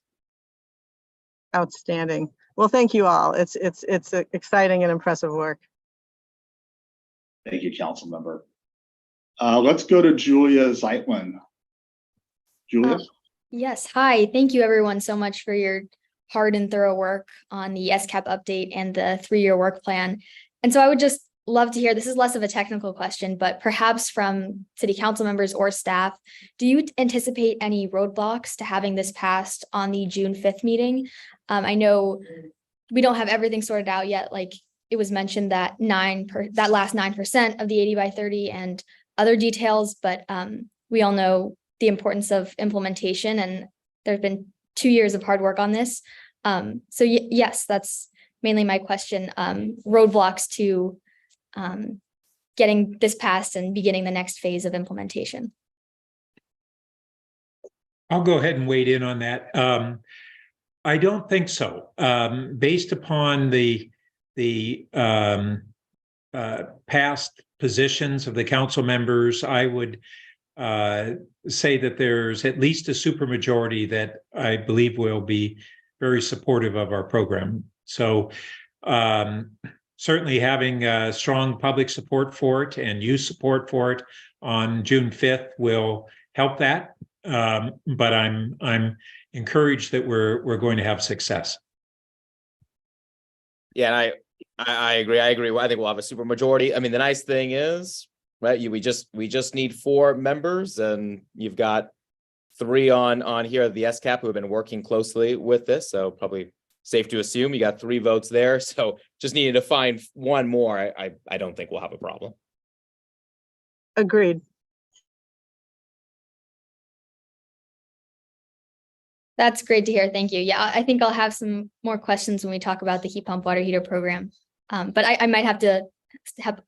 Outstanding. Well, thank you all. It's exciting and impressive work. Thank you, council member. Let's go to Julia Zeitlin. Julia? Yes. Hi. Thank you everyone so much for your hard and thorough work on the SCAP update and the 3-year work plan. And so I would just love to hear, this is less of a technical question, but perhaps from city council members or staff, do you anticipate any roadblocks to having this passed on the June 5th meeting? I know we don't have everything sorted out yet. Like it was mentioned that that last 9% of the 80 by 30 and other details, but we all know the importance of implementation, and there's been 2 years of hard work on this. So yes, that's mainly my question. Roadblocks to getting this passed and beginning the next phase of implementation. I'll go ahead and wade in on that. I don't think so. Based upon the past positions of the council members, I would say that there's at least a supermajority that I believe will be very supportive of our program. So certainly having strong public support for it and youth support for it on June 5th will help that. But I'm encouraged that we're going to have success. Yeah, and I agree. I think we'll have a super majority. I mean, the nice thing is, right, we just need 4 members, and you've got 3 on here at the SCAP who have been working closely with this. So probably safe to assume you got 3 votes there. So just needing to find 1 more. I don't think we'll have a problem. Agreed. That's great to hear. Thank you. Yeah, I think I'll have some more questions when we talk about the heat pump water heater program. But I might have to hop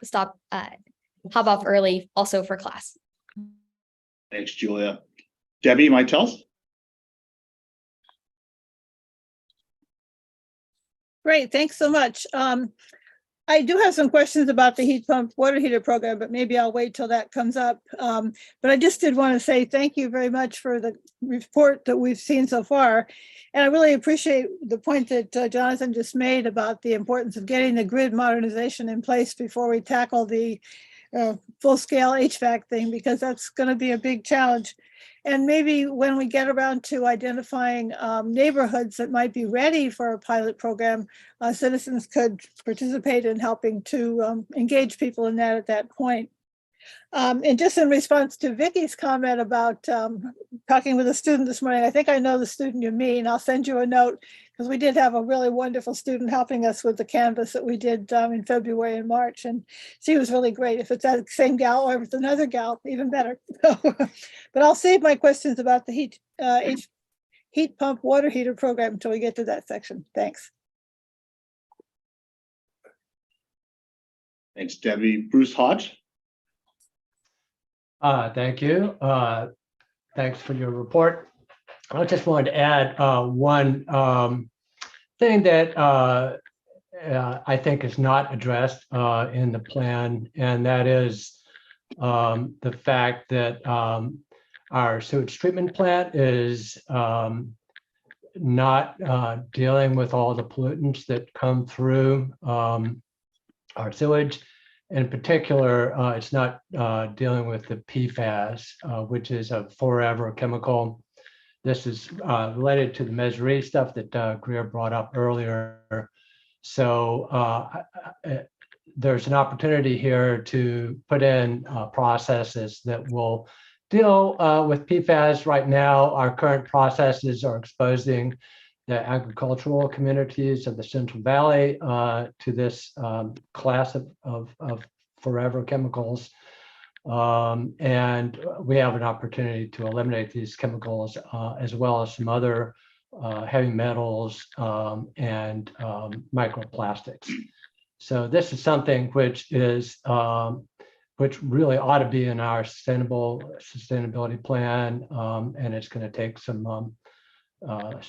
off early also for class. Thanks, Julia. Debbie Mitel? Great, thanks so much. I do have some questions about the heat pump water heater program, but maybe I'll wait till that comes up. But I just did want to say thank you very much for the report that we've seen so far. And I really appreciate the point that Jonathan just made about the importance of getting the grid modernization in place before we tackle the full-scale HVAC thing, because that's going to be a big challenge. And maybe when we get around to identifying neighborhoods that might be ready for a pilot program, citizens could participate in helping to engage people in that at that point. And just in response to Vicky's comment about talking with a student this morning, I think I know the student you mean. I'll send you a note, because we did have a really wonderful student helping us with the canvas that we did in February and March. And she was really great. If it's that same gal or if it's another gal, even better. But I'll save my questions about the heat pump water heater program until we get to that section. Thanks. Thanks, Debbie. Bruce Hodge? Thank you. Thanks for your report. I just wanted to add one thing that I think is not addressed in the plan, and that is the fact that our sewage treatment plant is not dealing with all the pollutants that come through our sewage. In particular, it's not dealing with the PFAS, which is a forever chemical. This is related to the Mesri stuff that Greer brought up earlier. So there's an opportunity here to put in processes that will deal with PFAS. Right now, our current processes are exposing the agricultural communities of the Central Valley to this class of forever chemicals. And we have an opportunity to eliminate these chemicals as well as some other heavy metals and microplastics. So this is something which is which really ought to be in our sustainability plan, and it's going to take some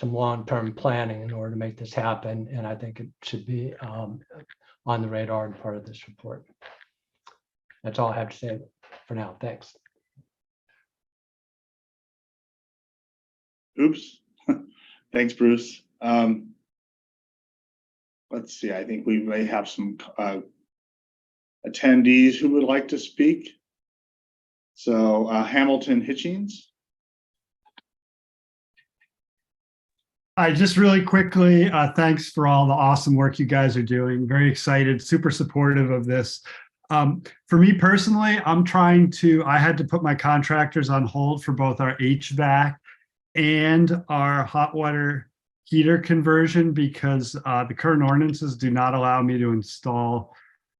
long-term planning in order to make this happen. And I think it should be on the radar and part of this report. That's all I have to say for now. Thanks. Oops. Thanks, Bruce. Let's see, I think we may have some attendees who would like to speak. So Hamilton Hitchings. Hi, just really quickly, thanks for all the awesome work you guys are doing. Very excited, super supportive of this. For me personally, I had to put my contractors on hold for both our HVAC and our hot water heater conversion because the current ordinances do not allow me to install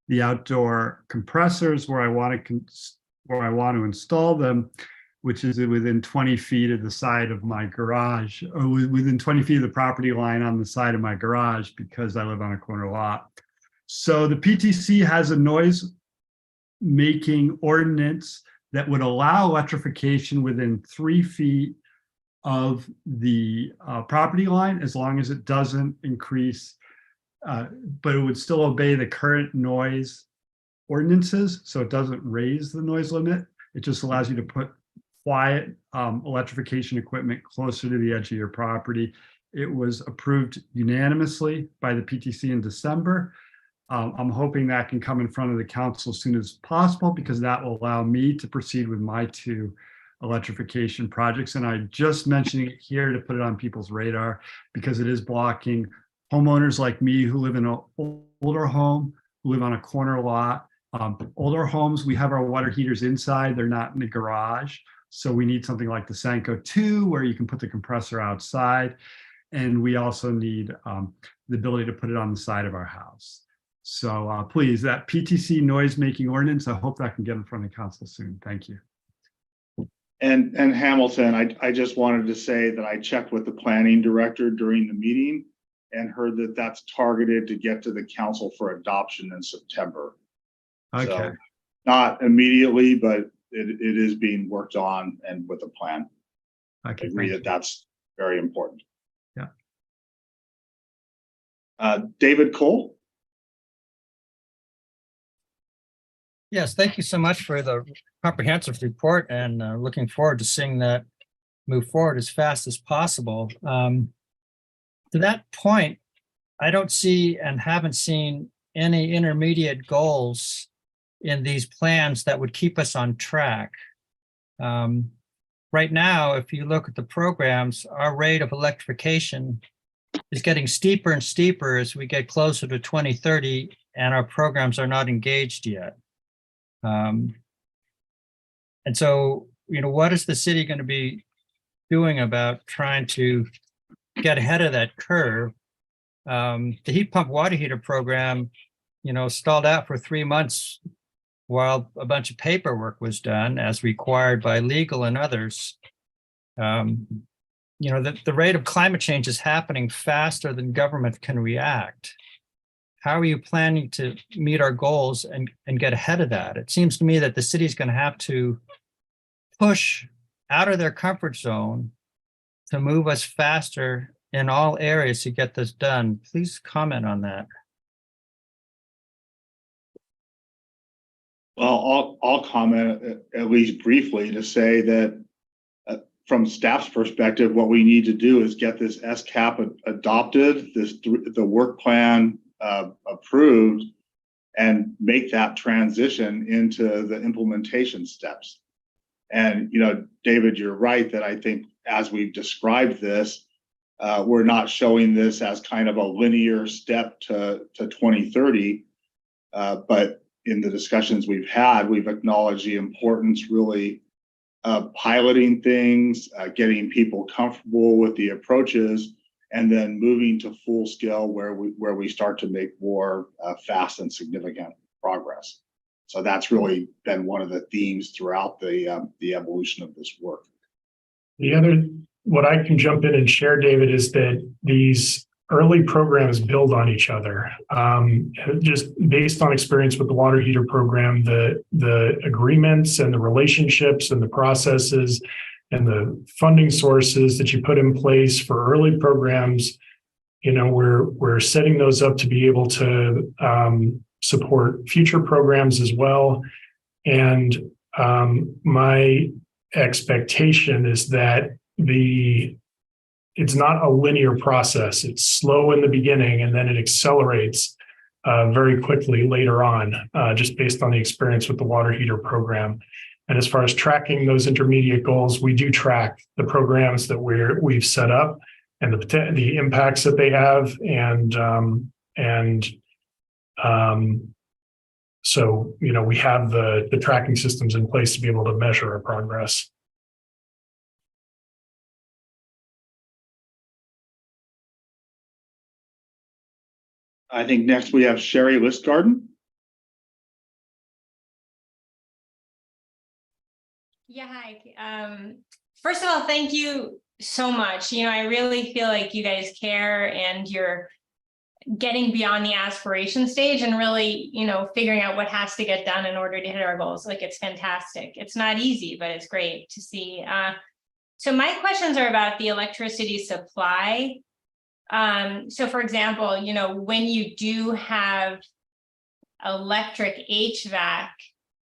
the outdoor compressors where I want to install them, which is within 20 feet of the side of my garage, or within 20 feet of the property line on the side of my garage because I live on a corner lot. So the PTC has a noise making ordinance that would allow electrification within 3 feet of the property line, as long as it doesn't increase, but it would still obey the current noise ordinances. So it doesn't raise the noise limit. It just allows you to put quiet electrification equipment closer to the edge of your property. It was approved unanimously by the PTC in December. I'm hoping that can come in front of the council as soon as possible because that will allow me to proceed with my 2 electrification projects. And I'm just mentioning it here to put it on people's radar because it is blocking homeowners like me who live in an older home, who live on a corner lot. Older homes, we have our water heaters inside, they're not in the garage. So we need something like the Senko 2 where you can put the compressor outside. And we also need the ability to put it on the side of our house. So please, that PTC noise making ordinance, I hope that can get in front of the council soon. Thank you. And Hamilton, I just wanted to say that I checked with the planning director during the meeting and heard that that's targeted to get to the council for adoption in September. Okay. So, not immediately, but it is being worked on and with a plan. Okay, I agree that that's very important. Yeah. David Cole. Yes, thank you so much for the comprehensive report and looking forward to seeing that move forward as fast as possible. To that point, I don't see and haven't seen any intermediate goals in these plans that would keep us on track. Right now, if you look at the programs, our rate of electrification is getting steeper and steeper as we get closer to 2030 and our programs are not engaged yet. And so, what is the city going to be doing about trying to get ahead of that curve? The heat pump water heater program, stalled out for 3 months while a bunch of paperwork was done as required by legal and others. The rate of climate change is happening faster than government can react. How are you planning to meet our goals and get ahead of that? It seems to me that the city is going to have to push out of their comfort zone to move us faster in all areas to get this done. Please comment on that. Well, I'll comment at least briefly to say that from staff's perspective, what we need to do is get this SCAP adopted, the work plan approved, and make that transition into the implementation steps. And, David, you're right that I think as we've described this, we're not showing this as kind of a linear step to 2030, but in the discussions we've had, we've acknowledged the importance really of piloting things, getting people comfortable with the approaches, and then moving to full scale where we start to make more fast and significant progress. So that's really been one of the themes throughout the evolution of this work. What I can jump in and share, David, is that these early programs build on each other. Just based on experience with the water heater program, the agreements and the relationships and the processes and the funding sources that you put in place for early programs, we're setting those up to be able to support future programs as well. And my expectation is that it's not a linear process. It's slow in the beginning and then it accelerates very quickly later on, just based on the experience with the water heater program. And as far as tracking those intermediate goals, we do track the programs that we've set up and the impacts that they have. So, we have the tracking systems in place to be able to measure our progress. I think next we have Sherry Listgarten. Yeah, hi. First of all, thank you so much. I really feel like you guys care and you're getting beyond the aspiration stage and really, figuring out what has to get done in order to hit our goals. Like, it's fantastic. It's not easy, but it's great to see. So my questions are about the electricity supply. So for example, when you do have electric HVAC,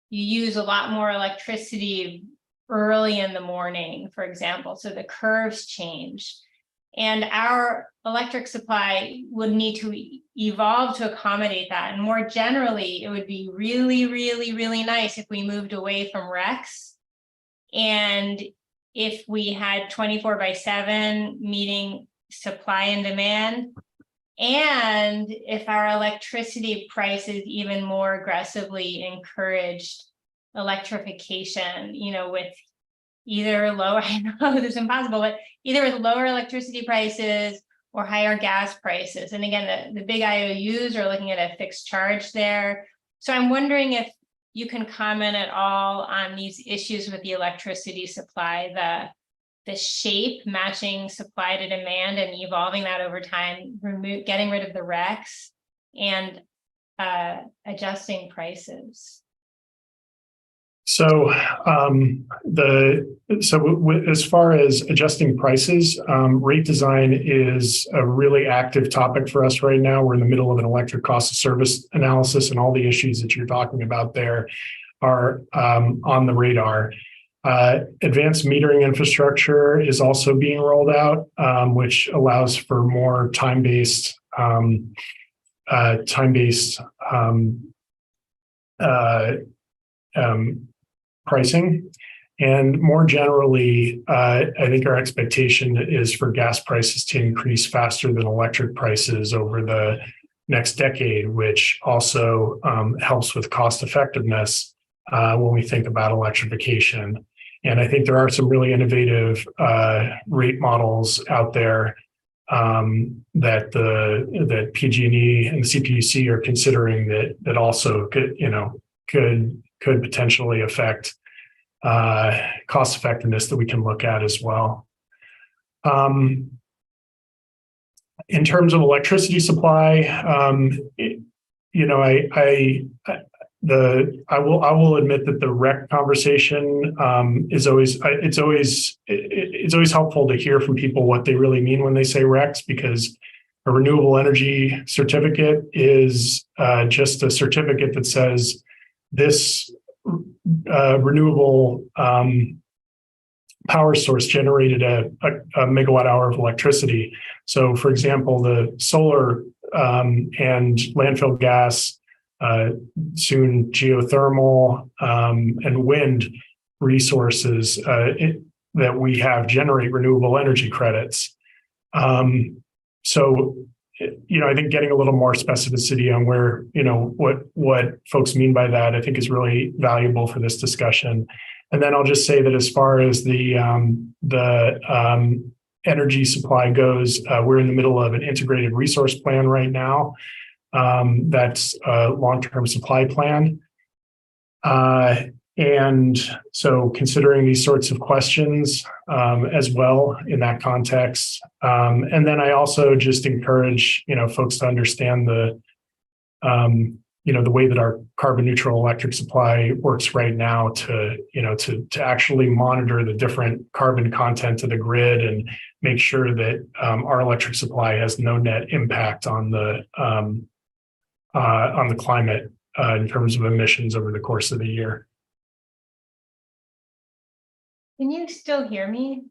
you use a lot more electricity early in the morning, for example, so the curves change. And our electric supply would need to evolve to accommodate that. And more generally, it would be really, really, really nice if we moved away from RECs. And if we had 24/7 meeting supply and demand, and if our electricity prices even more aggressively encouraged electrification, with either lower, I know this is impossible, but either with lower electricity prices or higher gas prices. And again, the big IOUs are looking at a fixed charge there. So I'm wondering if you can comment at all on these issues with the electricity supply, the shape matching supply to demand and evolving that over time, getting rid of the RECs and adjusting prices. So as far as adjusting prices, rate design is a really active topic for us right now. We're in the middle of an electric cost of service analysis, and all the issues that you're talking about there are on the radar. Advanced metering infrastructure is also being rolled out, which allows for more time-based pricing. And more generally, I think our expectation is for gas prices to increase faster than electric prices over the next decade, which also helps with cost effectiveness when we think about electrification. And I think there are some really innovative rate models out there that PG&E and the CPUC are considering that also could potentially affect cost effectiveness that we can look at as well. In terms of electricity supply, I will admit that the rec conversation is always it's always helpful to hear from people what they really mean when they say recs, because a renewable energy certificate is just a certificate that says this renewable power source generated a megawatt hour of electricity. So, for example, the solar and landfill gas, soon geothermal and wind resources that we have generate renewable energy credits. So, I think getting a little more specificity on where, what folks mean by that, I think is really valuable for this discussion. And then I'll just say that as far as the energy supply goes, we're in the middle of an integrated resource plan right now. That's a long-term supply plan. And so considering these sorts of questions as well in that context. And then I also just encourage, folks to understand the way that our carbon neutral electric supply works right now to actually monitor the different carbon content of the grid and make sure that our electric supply has no net impact on the climate in terms of emissions over the course of the year. Can you still hear me?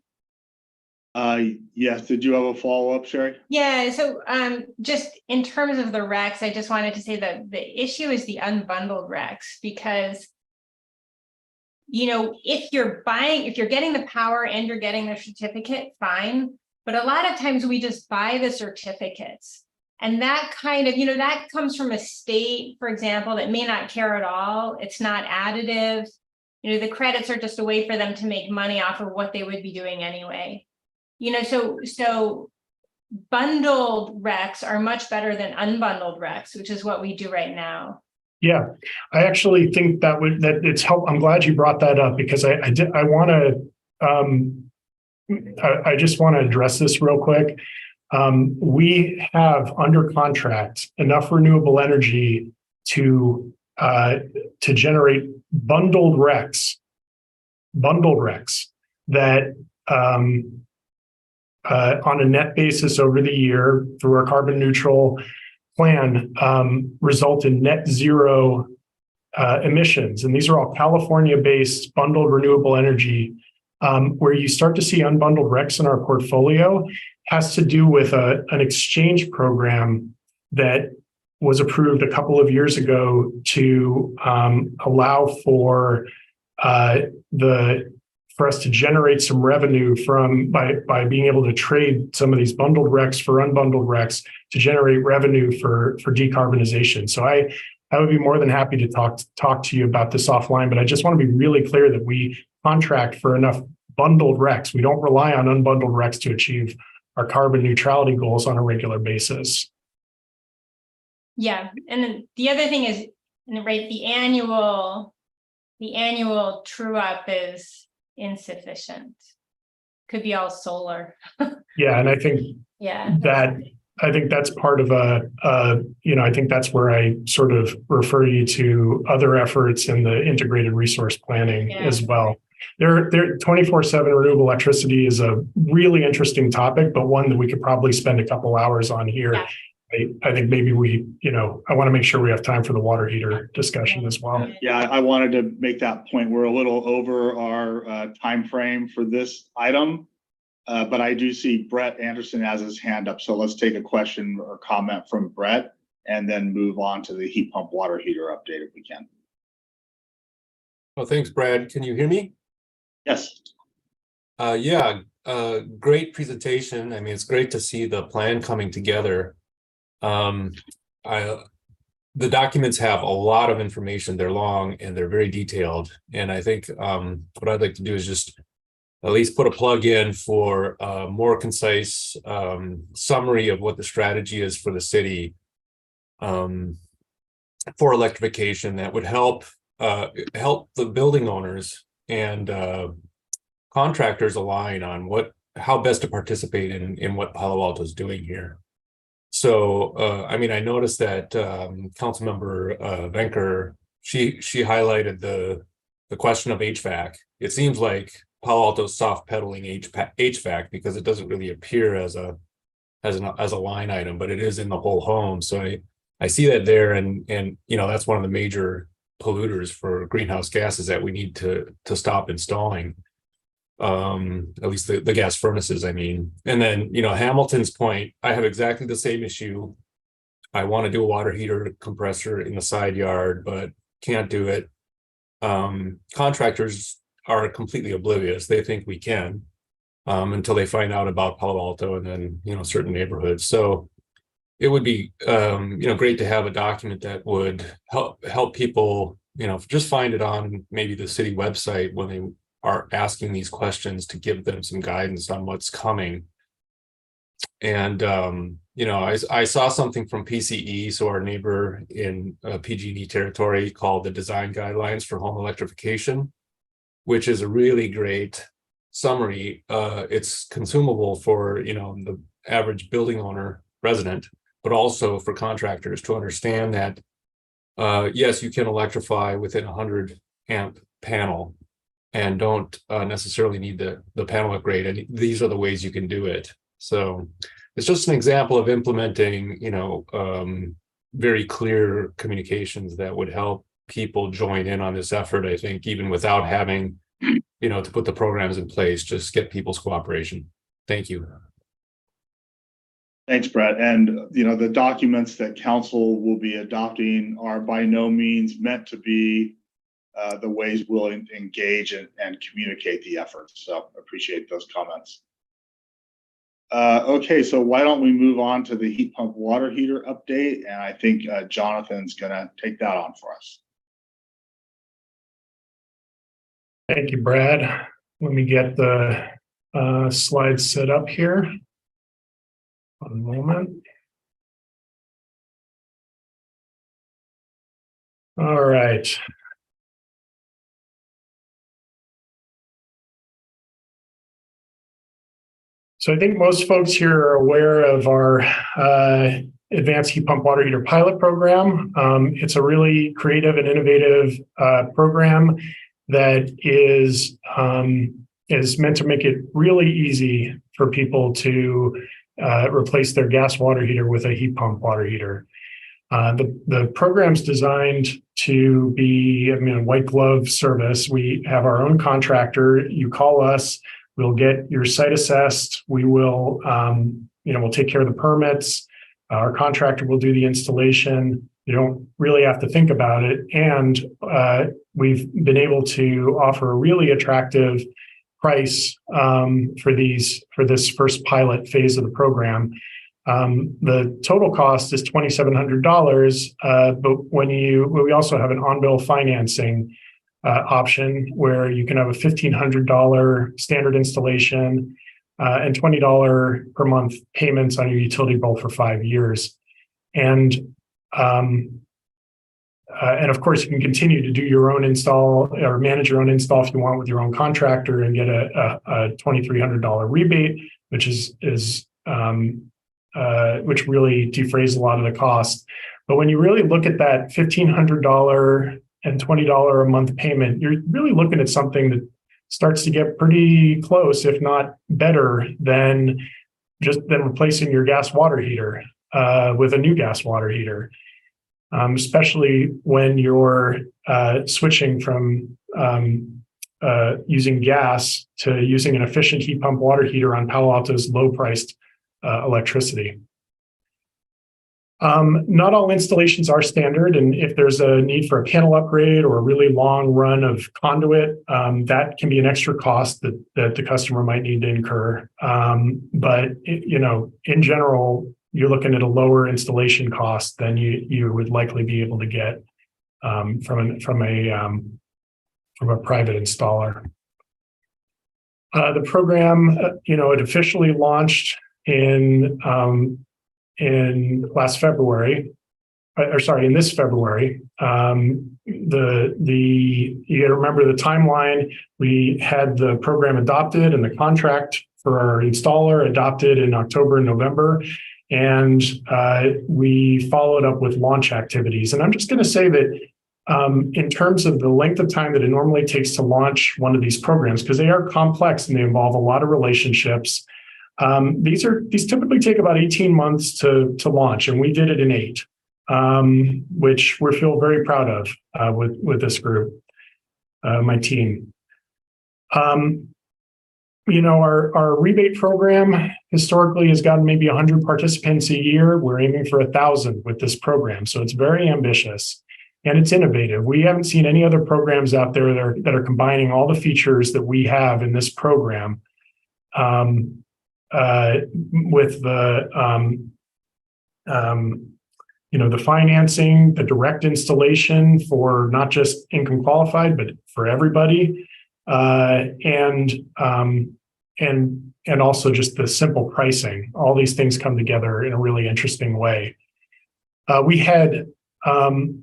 Yes. Did you have a follow-up, Sherry? Yeah, so just in terms of the RECs, I just wanted to say that the issue is the unbundled RECs, because if you're getting the power and you're getting the certificate, fine. But a lot of times we just buy the certificates. And that kind of, that comes from a state, for example, that may not care at all. It's not additive. The credits are just a way for them to make money off of what they would be doing anyway. So bundled RECs are much better than unbundled RECs, which is what we do right now. Yeah, I actually think that it's help. I'm glad you brought that up, because I want to, I just want to address this real quick. We have under contract enough renewable energy to generate bundled RECs that on a net basis over the year through our carbon neutral plan result in net zero emissions. And these are all California-based bundled renewable energy. Where you start to see unbundled RECs in our portfolio has to do with an exchange program that was approved a couple of years ago to allow for us to generate some revenue by being able to trade some of these bundled RECs for unbundled RECs to generate revenue for decarbonization. So I would be more than happy to talk to you about this offline, but I just want to be really clear that we contract for enough bundled RECs. We don't rely on unbundled RECs to achieve our carbon neutrality goals on a regular basis. Yeah, and then the other thing is, right, the annual true up is insufficient. Could be all solar. Yeah, and I think that's part of I think that's where I sort of refer you to other efforts in the integrated resource planning as well. There 24/7 renewable electricity is a really interesting topic, but one that we could probably spend a couple hours on here. Yeah. I think maybe I want to make sure we have time for the water heater discussion as well. Yeah, I wanted to make that point. We're a little over our time frame for this item, but I do see Brett Anderson has his hand up. So let's take a question or comment from Brett and then move on to the heat pump water heater update if we can. Well, thanks, Brad. Can you hear me? Yes. Great presentation. I mean, it's great to see the plan coming together. The documents have a lot of information. They're long and they're very detailed. And I think what I'd like to do is just at least put a plug in for a more concise summary of what the strategy is for the city for electrification that would help the building owners and contractors align on how best to participate in what Palo Alto is doing here. So, I mean, I noticed that Councilmember Venker she highlighted the question of HVAC. It seems like Palo Alto's soft pedaling HVAC because it doesn't really appear as a line item, but it is in the whole home. So I see that there, and that's one of the major polluters for greenhouse gases that we need to stop installing. At least the gas furnaces, I mean. And then, Hamilton's point, I have exactly the same issue. I want to do a water heater compressor in the side yard, but can't do it. Contractors are completely oblivious. They think we can until they find out about Palo Alto and then, certain neighborhoods. So it would be, great to have a document that would help people, just find it on maybe the city website when they are asking these questions, to give them some guidance on what's coming. And, I saw something from PCE, so our neighbor in PG&E territory, called the Design Guidelines for Home Electrification, which is a really great summary. It's consumable for, the average building owner resident, but also for contractors to understand that, yes, you can electrify within 100 amp panel and don't necessarily need the panel upgrade. And these are the ways you can do it. So it's just an example of implementing, very clear communications that would help people join in on this effort. I think even without having, to put the programs in place, just get people's cooperation. Thank you. Thanks, Brett. And, the documents that council will be adopting are by no means meant to be the ways we'll engage and communicate the efforts. So appreciate those comments. Okay, so why don't we move on to the heat pump water heater update? And I think Jonathan's going to take that on for us. Thank you, Brad. Let me get the slides set up here. One moment. All right. So I think most folks here are aware of our Advanced Heat Pump Water Heater Pilot Program. It's a really creative and innovative program that is meant to make it really easy for people to replace their gas water heater with a heat pump water heater. The program's designed to be a white glove service. We have our own contractor. You call us. We'll get your site assessed. We will, we'll take care of the permits. Our contractor will do the installation. You don't really have to think about it. And we've been able to offer a really attractive price for this first pilot phase of the program. The total cost is $2,700, but we also have an on-bill financing option where you can have a $1,500 standard installation and $20 per month payments on your utility bill for 5 years. And of course, you can continue to do your own install or manage your own install if you want with your own contractor and get a $2,300 rebate, which which really defrays a lot of the cost. But when you really look at that $1,500 and $20 a month payment, you're really looking at something that starts to get pretty close, if not better, than replacing your gas water heater with a new gas water heater, especially when you're switching from using gas to using an efficient heat pump water heater on Palo Alto's low-priced electricity. Not all installations are standard, and if there's a need for a panel upgrade or a really long run of conduit, that can be an extra cost that the customer might need to incur. But in general, you're looking at a lower installation cost than you would likely be able to get from a private installer. The program, it officially launched in this February. You got to remember the timeline. We had the program adopted and the contract for our installer adopted in October and November. And we followed up with launch activities. And I'm just going to say that in terms of the length of time that it normally takes to launch one of these programs, because they are complex and they involve a lot of relationships. These typically take about 18 months to launch, and we did it in 8, which we feel very proud of with this group, my team. Our rebate program historically has gotten maybe 100 participants a year. We're aiming for 1,000 with this program. So it's very ambitious and it's innovative. We haven't seen any other programs out there that are combining all the features that we have in this program with the financing, the direct installation for not just income qualified, but for everybody. And also just the simple pricing. All these things come together in a really interesting way. We had, I've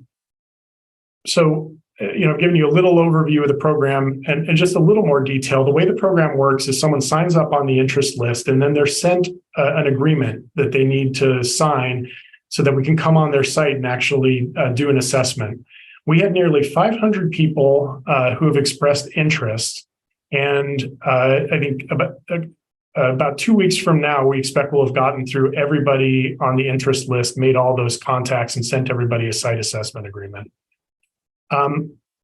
given you a little overview of the program and just a little more detail. The way the program works is someone signs up on the interest list and then they're sent an agreement that they need to sign so that we can come on their site and actually do an assessment. We had nearly 500 people who have expressed interest. And I think about 2 weeks from now, we expect we'll have gotten through everybody on the interest list, made all those contacts, and sent everybody a site assessment agreement.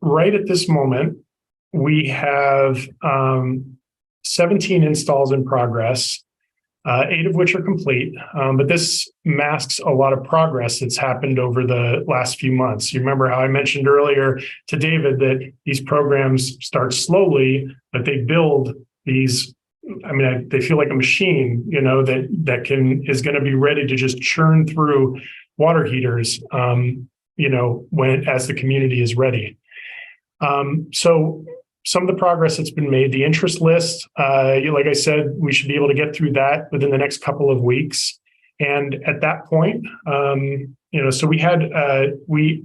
Right at this moment, we have 17 installs in progress, 8 of which are complete. But this masks a lot of progress that's happened over the last few months. You remember how I mentioned earlier to David that these programs start slowly, but they build these. They feel like a machine, that is going to be ready to just churn through water heaters, as the community is ready. So some of the progress that's been made, the interest list, like I said, we should be able to get through that within the next couple of weeks. And at that point, so we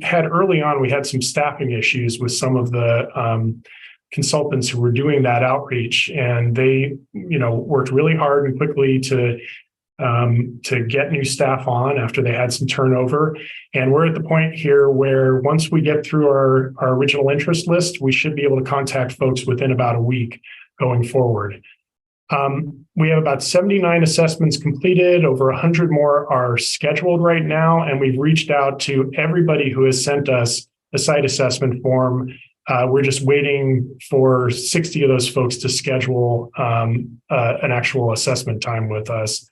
had early on, we had some staffing issues with some of the consultants who were doing that outreach, and they, worked really hard and quickly to get new staff on after they had some turnover. And we're at the point here where once we get through our original interest list, we should be able to contact folks within about a week going forward. We have about 79 assessments completed, over 100 more are scheduled right now, and we've reached out to everybody who has sent us a site assessment form. We're just waiting for 60 of those folks to schedule an actual assessment time with us.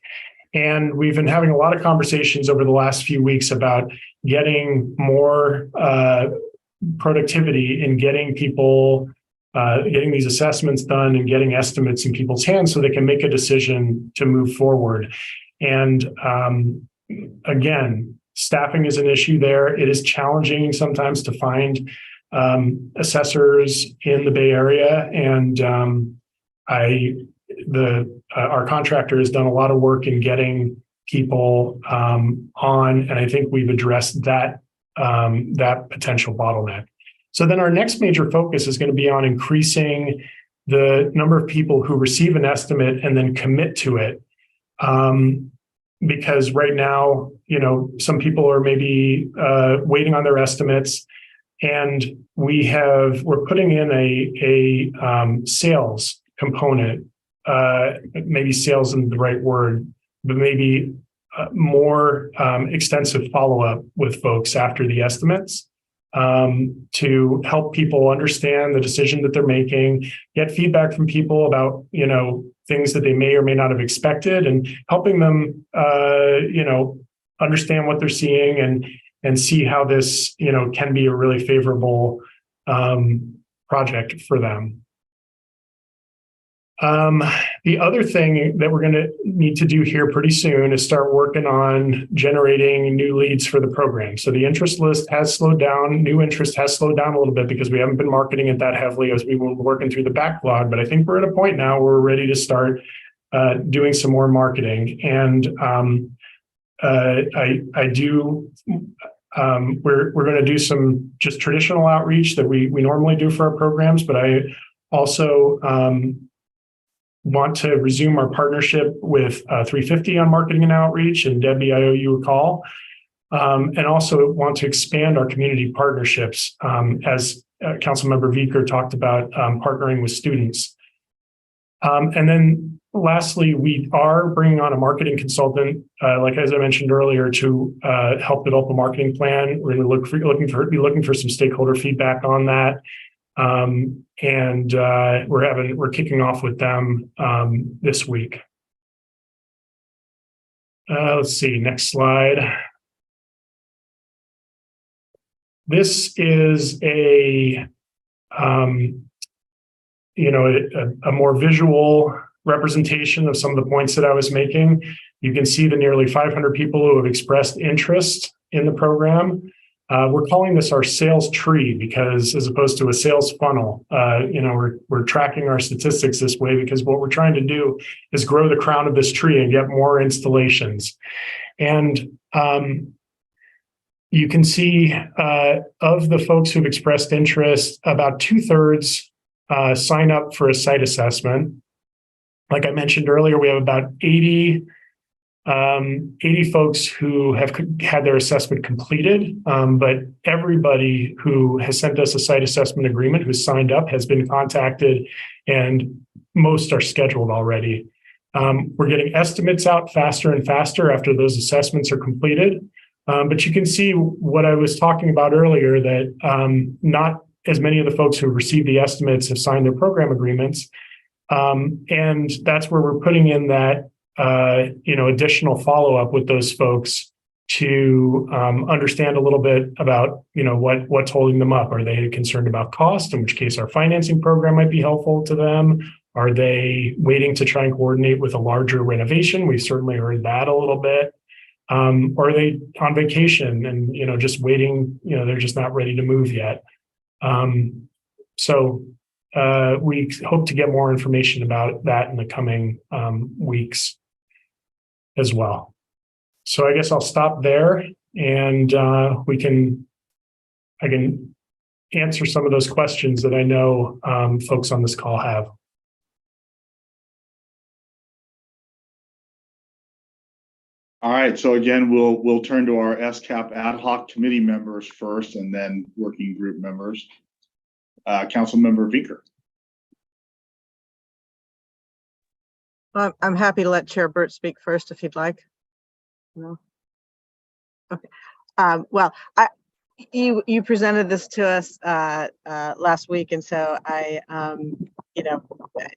And we've been having a lot of conversations over the last few weeks about getting more productivity in getting people, getting these assessments done and getting estimates in people's hands so they can make a decision to move forward. And again, staffing is an issue there. It is challenging sometimes to find assessors in the Bay Area, and our contractor has done a lot of work in getting people on, and I think we've addressed that potential bottleneck. So then our next major focus is going to be on increasing the number of people who receive an estimate and then commit to it. Because right now, some people are maybe waiting on their estimates. And we're putting in a sales component, maybe sales isn't the right word, but maybe more extensive follow-up with folks after the estimates to help people understand the decision that they're making, get feedback from people about, things that they may or may not have expected, and helping them, understand what they're seeing and see how this, can be a really favorable project for them. The other thing that we're going to need to do here pretty soon is start working on generating new leads for the program. So the interest list has slowed down. New interest has slowed down a little bit because we haven't been marketing it that heavily as we were working through the backlog. But I think we're at a point now where we're ready to start doing some more marketing. And we're going to do some just traditional outreach that we normally do for our programs, but I also want to resume our partnership with 350 on marketing and outreach. And Debbie, I owe you a call. and also want to expand our community partnerships, as Councilmember Vicker talked about, partnering with students. And then lastly, we are bringing on a marketing consultant, like as I mentioned earlier, to help develop a marketing plan. We're going to be looking for some stakeholder feedback on that. And we're kicking off with them this week. Let's see, next slide. This is a more visual representation of some of the points that I was making. You can see the nearly 500 people who have expressed interest in the program. We're calling this our sales tree because, as opposed to a sales funnel, we're tracking our statistics this way because what we're trying to do is grow the crown of this tree and get more installations. And you can see of the folks who've expressed interest, about 2/3 sign up for a site assessment. Like I mentioned earlier, we have about 80 folks who have had their assessment completed, but everybody who has sent us a site assessment agreement who's signed up has been contacted, and most are scheduled already. We're getting estimates out faster and faster after those assessments are completed. But you can see what I was talking about earlier, that not as many of the folks who received the estimates have signed their program agreements. And that's where we're putting in that additional follow-up with those folks to understand a little bit about what's holding them up. Are they concerned about cost, in which case our financing program might be helpful to them? Are they waiting to try and coordinate with a larger renovation? We've certainly heard that a little bit. Or are they on vacation and just waiting, they're just not ready to move yet. So we hope to get more information about that in the coming weeks as well. So I guess I'll stop there, and I can answer some of those questions that I know folks on this call have. All right, so again, we'll turn to our SCAP ad hoc committee members first, and then working group members. Councilmember Vicker. I'm happy to let Chair Burt speak first if you'd like. No. Okay. Well, you presented this to us last week, and so I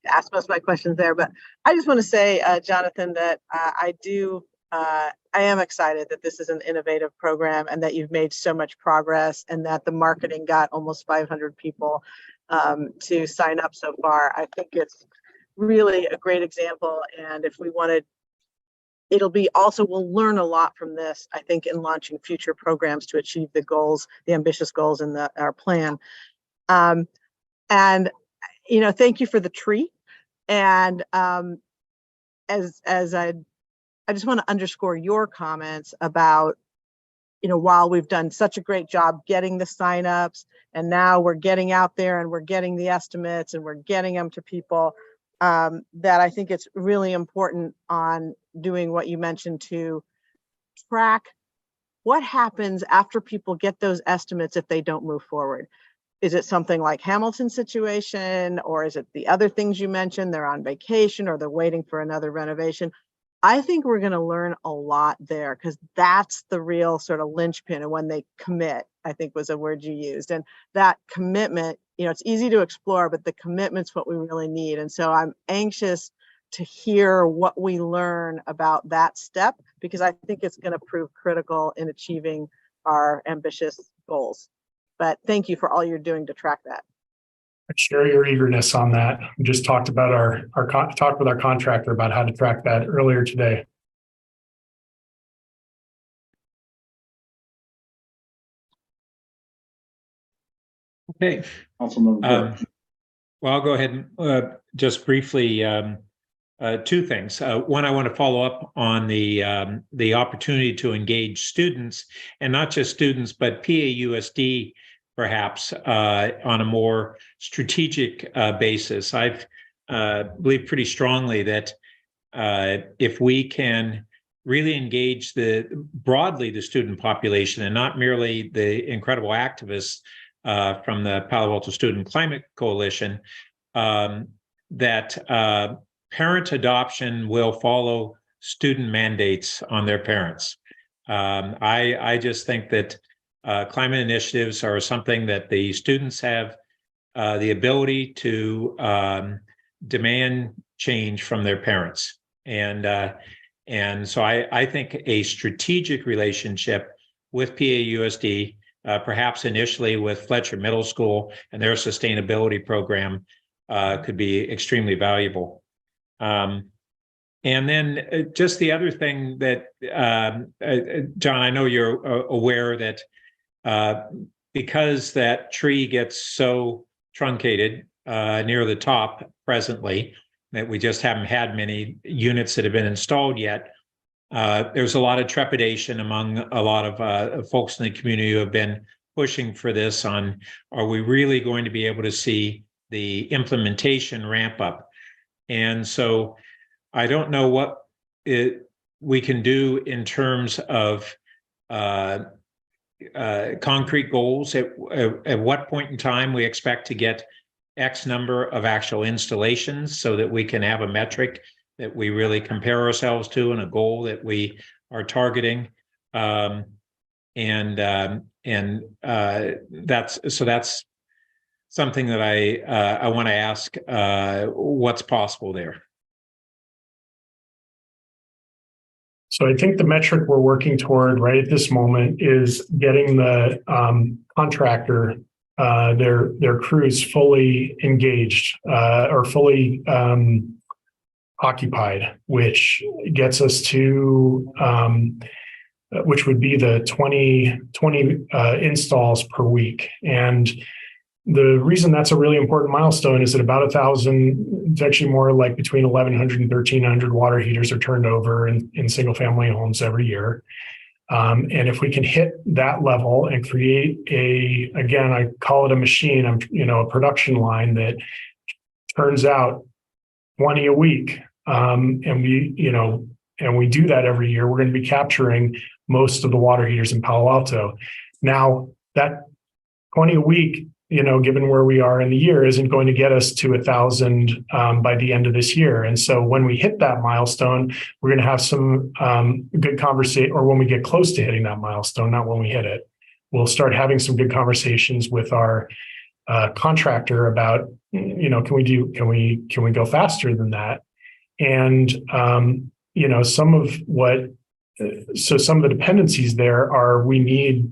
asked most of my questions there. But I just want to say, Jonathan, that I am excited that this is an innovative program and that you've made so much progress, and that the marketing got almost 500 people to sign up so far. I think it's really a great example. And if we wanted, we'll learn a lot from this, I think, in launching future programs to achieve the goals, the ambitious goals in our plan. And, thank you for the tree. And as I just want to underscore your comments about, while we've done such a great job getting the signups, and now we're getting out there and we're getting the estimates and we're getting them to people, that I think it's really important on doing what you mentioned to track what happens after people get those estimates if they don't move forward. Is it something like Hamilton's situation, or is it the other things you mentioned? They're on vacation or they're waiting for another renovation. I think we're going to learn a lot there, because that's the real sort of linchpin. And when they commit, I think was a word you used. And that commitment, it's easy to explore, but the commitment's what we really need. And so I'm anxious to hear what we learn about that step, because I think it's going to prove critical in achieving our ambitious goals. But thank you for all you're doing to track that. I share your eagerness on that. We just talked about talked with our contractor about how to track that earlier today. Okay. Councilmember Burt. Well, I'll go ahead and just briefly, two things. One, I want to follow up on the opportunity to engage students, and not just students, but PAUSD perhaps on a more strategic basis. I've believe pretty strongly that if we can really engage broadly the student population and not merely the incredible activists from the Palo Alto Student Climate Coalition, that parent adoption will follow student mandates on their parents. I just think that climate initiatives are something that the students have the ability to demand change from their parents. And so I think a strategic relationship with PAUSD, perhaps initially with Fletcher Middle School and their sustainability program, could be extremely valuable. And then just the other thing that, John, I know you're aware that because that tree gets so truncated near the top presently, that we just haven't had many units that have been installed yet. There's a lot of trepidation among a lot of folks in the community who have been pushing for this on, are we really going to be able to see the implementation ramp up? And so I don't know what we can do in terms of concrete goals. At what point in time we expect to get X number of actual installations so that we can have a metric that we really compare ourselves to and a goal that we are targeting. That's something that I want to ask what's possible there. So I think the metric we're working toward right at this moment is getting the contractor, their crews fully engaged or fully occupied, which gets us to, which would be the 20 installs per week. And the reason that's a really important milestone is that about 1,000, it's actually more like between 1,100 and 1,300 water heaters are turned over in single family homes every year. And if we can hit that level and create again, I call it a machine, a production line that turns out 20 a week. And we do that every year, we're going to be capturing most of the water heaters in Palo Alto. Now that 20 a week, given where we are in the year, isn't going to get us to 1,000 by the end of this year. And so when we hit that milestone, we're going to have some good conversation, or when we get close to hitting that milestone, not when we hit it, we'll start having some good conversations with our contractor about, can we go faster than that? And some of the dependencies there are we need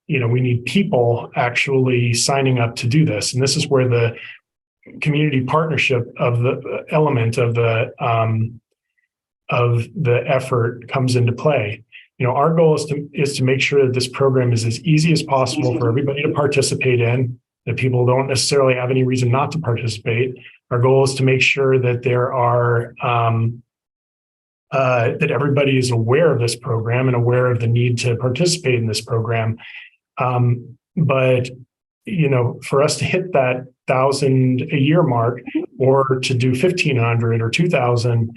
we need people actually signing up to do this. And this is where the community partnership of the element of the effort comes into play. Our goal is to make sure that this program is as easy as possible for everybody to participate in, that people don't necessarily have any reason not to participate. Our goal is to make sure that there are that everybody is aware of this program and aware of the need to participate in this program. But for us to hit that 1,000 a year mark, or to do 1,500 or 2,000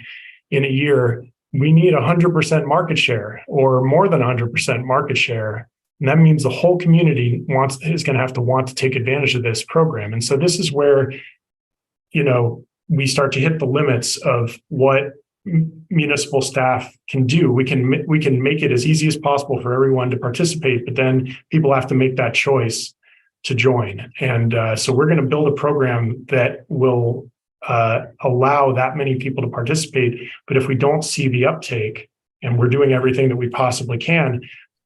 in a year, we need 100% market share, or more than 100% market share. And that means the whole community is going to have to want to take advantage of this program. And so this is where, we start to hit the limits of what municipal staff can do. We can make it as easy as possible for everyone to participate, but then people have to make that choice to join. And so we're going to build a program that will allow that many people to participate. But if we don't see the uptake, and we're doing everything that we possibly can,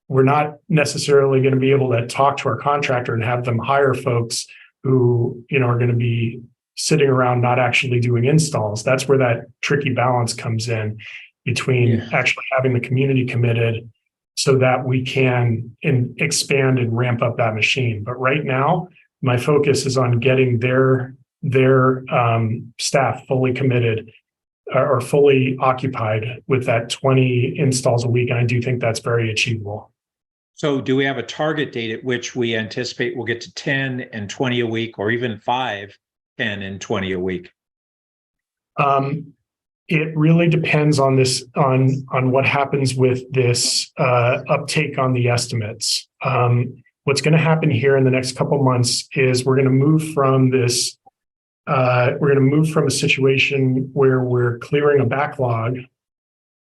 we're not necessarily going to be able to talk to our contractor and have them hire folks who are going to be sitting around not actually doing installs. That's where that tricky balance comes in between actually having the community committed so that we can expand and ramp up that machine. But right now, my focus is on getting their staff fully committed or fully occupied with that 20 installs a week. And I do think that's very achievable. So do we have a target date at which we anticipate we'll get to 10 and 20 a week, or even 5, 10 and 20 a week? it really depends on this, on what happens with this uptake on the estimates. What's going to happen here in the next couple months is we're going to move from this. We're going to move from a situation where we're clearing a backlog,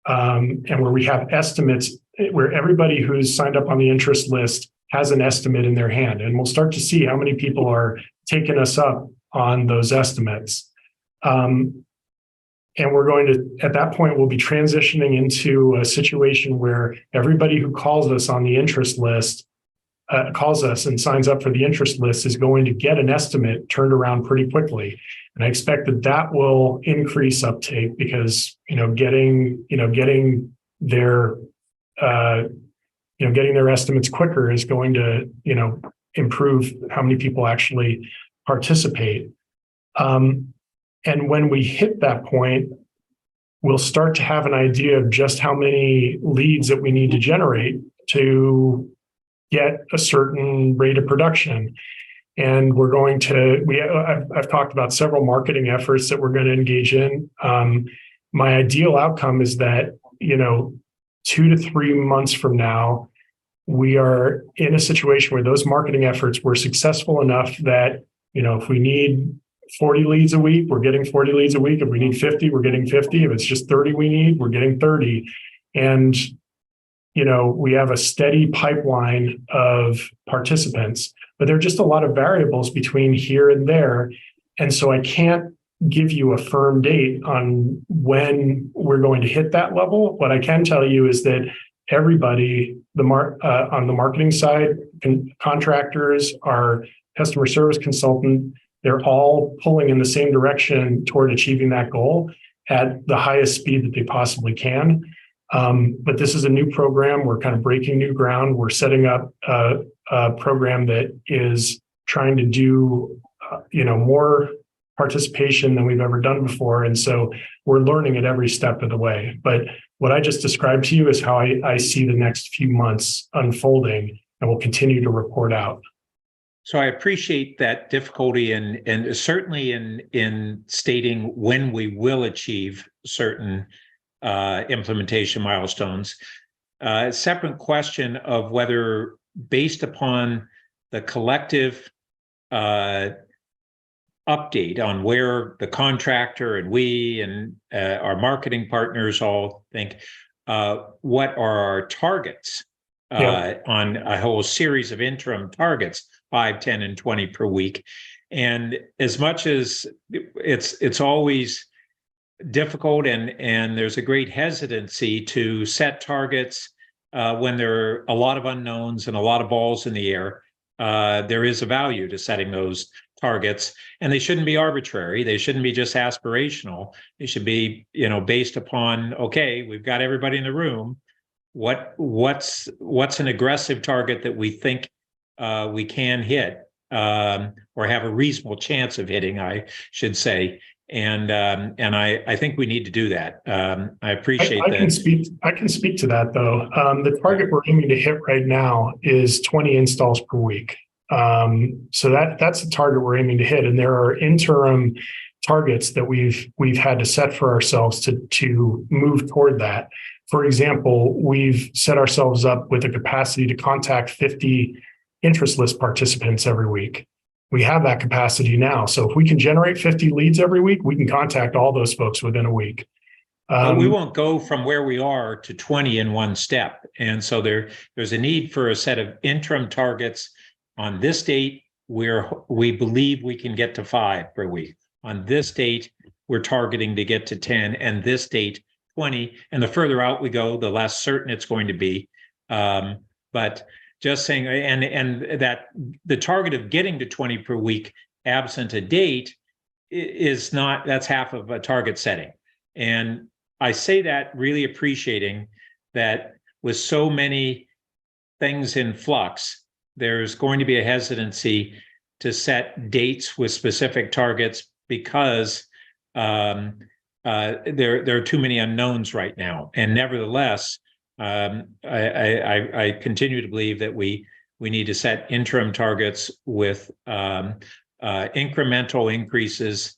and where we have estimates, where everybody who's signed up on the interest list has an estimate in their hand, and we'll start to see how many people are taking us up on those estimates. And we're going to, at that point, we'll be transitioning into a situation where everybody who calls us on the interest list, calls us and signs up for the interest list, is going to get an estimate turned around pretty quickly. And I expect that that will increase uptake because, getting their estimates quicker is going to, improve how many people actually participate. And when we hit that point, we'll start to have an idea of just how many leads that we need to generate to get a certain rate of production. And we're going to, I've talked about several marketing efforts that we're going to engage in. My ideal outcome is that, 2 to 3 months from now, we are in a situation where those marketing efforts were successful enough that, if we need 40 leads a week, we're getting 40 leads a week. If we need 50, we're getting 50. If it's just 30 we need, we're getting 30. And, we have a steady pipeline of participants, but there are just a lot of variables between here and there. And so I can't give you a firm date on when we're going to hit that level. What I can tell you is that everybody, on the marketing side, contractors, our customer service consultant, they're all pulling in the same direction toward achieving that goal at the highest speed that they possibly can. But this is a new program. We're kind of breaking new ground. We're setting up a program that is trying to do, more participation than we've ever done before. And so we're learning at every step of the way. But what I just described to you is how I see the next few months unfolding, and we'll continue to report out. So I appreciate that difficulty and certainly in stating when we will achieve certain implementation milestones. A separate question of whether, based upon the collective update on where the contractor and we and our marketing partners all think, what are our targets on a whole series of interim targets, 5, 10, and 20 per week. And as much as it's always difficult and there's a great hesitancy to set targets when there are a lot of unknowns and a lot of balls in the air, there is a value to setting those targets, and they shouldn't be arbitrary. They shouldn't be just aspirational. They should be, based upon, okay, we've got everybody in the room. What's an aggressive target that we think we can hit or have a reasonable chance of hitting, I should say. And I think we need to do that. I appreciate that. I can speak to that though. The target we're aiming to hit right now is 20 installs per week. So that's the target we're aiming to hit. And there are interim targets that we've had to set for ourselves to move toward that. For example, we've set ourselves up with a capacity to contact 50 interest list participants every week. We have that capacity now. So if we can generate 50 leads every week, we can contact all those folks within a week. We won't go from where we are to 20 in one step. And so there's a need for a set of interim targets. On this date, we believe we can get to 5 per week. On this date, we're targeting to get to 10, and this date, 20. And the further out we go, the less certain it's going to be. But just saying, and that the target of getting to 20 per week absent a date is not, that's half of a target setting. And I say that really appreciating that with so many things in flux, there's going to be a hesitancy to set dates with specific targets because there are too many unknowns right now. And nevertheless, I continue to believe that we need to set interim targets with incremental increases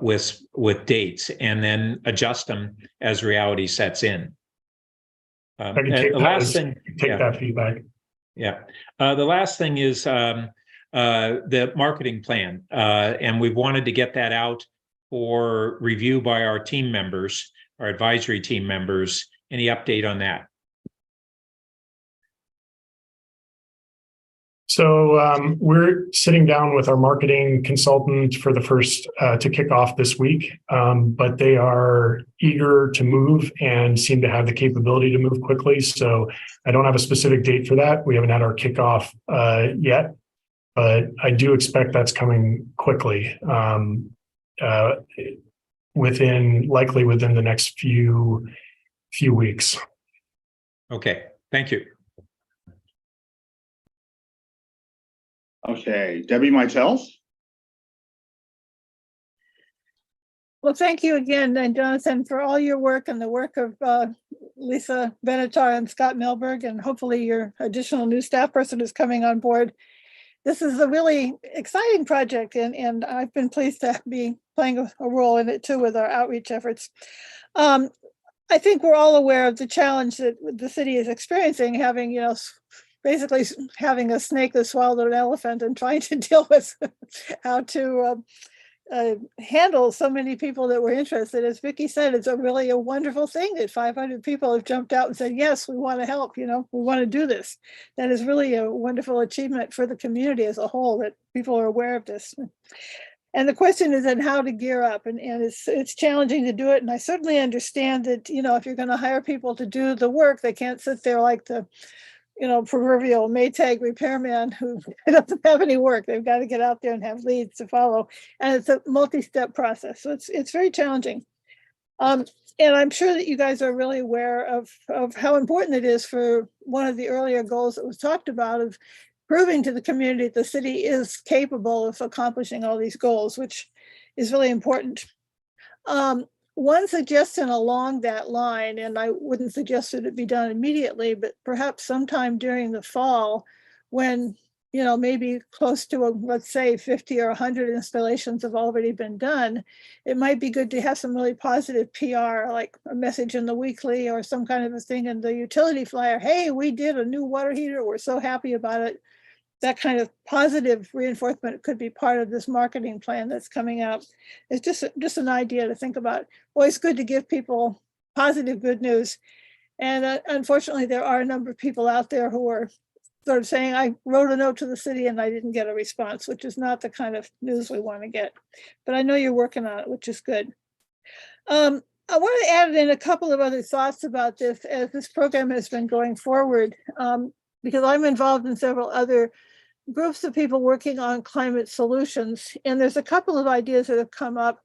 with dates and then adjust them as reality sets in. I can And take the that last as- thing, take yeah. that feedback. Yeah. The last thing is the marketing plan. And we've wanted to get that out for review by our team members, our advisory team members. Any update on that? So we're sitting down with our marketing consultant for the first to kick off this week, but they are eager to move and seem to have the capability to move quickly. So I don't have a specific date for that. We haven't had our kickoff yet, but I do expect that's coming quickly, likely within the next few weeks. Okay, thank you. Okay, Debbie Mitels. Well, thank you again, and Jonathan, for all your work and the work of Lisa Benatar and Scott Milberg, and hopefully your additional new staff person is coming on board. This is a really exciting project, and I've been pleased to be playing a role in it too with our outreach efforts. I think we're all aware of the challenge that the city is experiencing, having, basically having a snake that swallowed an elephant and trying to deal with how to handle so many people that were interested. As Vicki said, it's really a wonderful thing that 500 people have jumped out and said, yes, we want to help, we want to do this. That is really a wonderful achievement for the community as a whole, that people are aware of this. And the question is then how to gear up, and it's challenging to do it. And I certainly understand that, if you're going to hire people to do the work, they can't sit there like the proverbial Maytag repairman who doesn't have any work. They've got to get out there and have leads to follow. And it's a multi-step process. So it's very challenging. And I'm sure that you guys are really aware of how important it is for one of the earlier goals that was talked about of proving to the community that the city is capable of accomplishing all these goals, which is really important. One suggestion along that line, and I wouldn't suggest that it be done immediately, but perhaps sometime during the fall, when, maybe close to, let's say 50 or 100 installations have already been done, it might be good to have some really positive PR, like a message in the weekly or some kind of a thing in the utility flyer. Hey, we did a new water heater. We're so happy about it. That kind of positive reinforcement could be part of this marketing plan that's coming out. It's just an idea to think about. Always good to give people positive, good news. And unfortunately, there are a number of people out there who are sort of saying, I wrote a note to the city and I didn't get a response, which is not the kind of news we want to get. But I know you're working on it, which is good. I want to add in a couple of other thoughts about this as this program has been going forward, because I'm involved in several other groups of people working on climate solutions. And there's a couple of ideas that have come up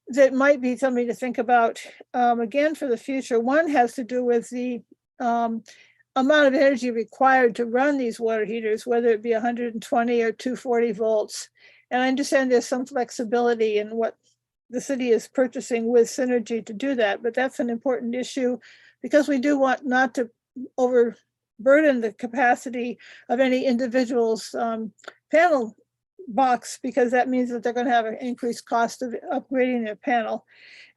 that might be something to think about, again, for the future. One has to do with the amount of energy required to run these water heaters, whether it be 120 or 240 volts. And I understand there's some flexibility in what the city is purchasing with Synergy to do that, but that's an important issue because we do want not to overburden the capacity of any individual's panel box, because that means that they're going to have an increased cost of upgrading their panel.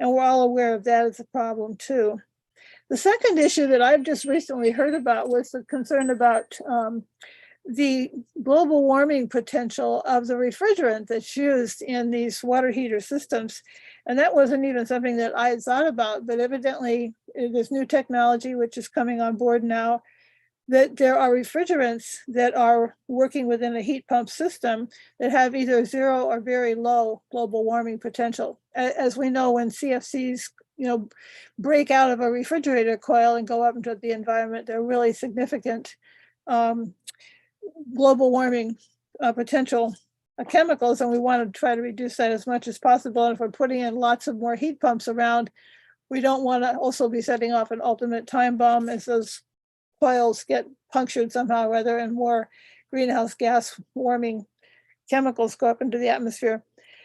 And we're all aware of that as a problem too. The second issue that I've just recently heard about was the concern about the global warming potential of the refrigerant that's used in these water heater systems. And that wasn't even something that I had thought about, but evidently there's new technology which is coming on board now, that there are refrigerants that are working within a heat pump system that have either zero or very low global warming potential. As we know, when CFCs break out of a refrigerator coil and go up into the environment, they're really significant global warming potential chemicals, and we want to try to reduce that as much as possible. And if we're putting in lots of more heat pumps around, we don't want to also be setting off an ultimate time bomb as those coils get punctured somehow or other and more greenhouse gas warming chemicals go up into the atmosphere.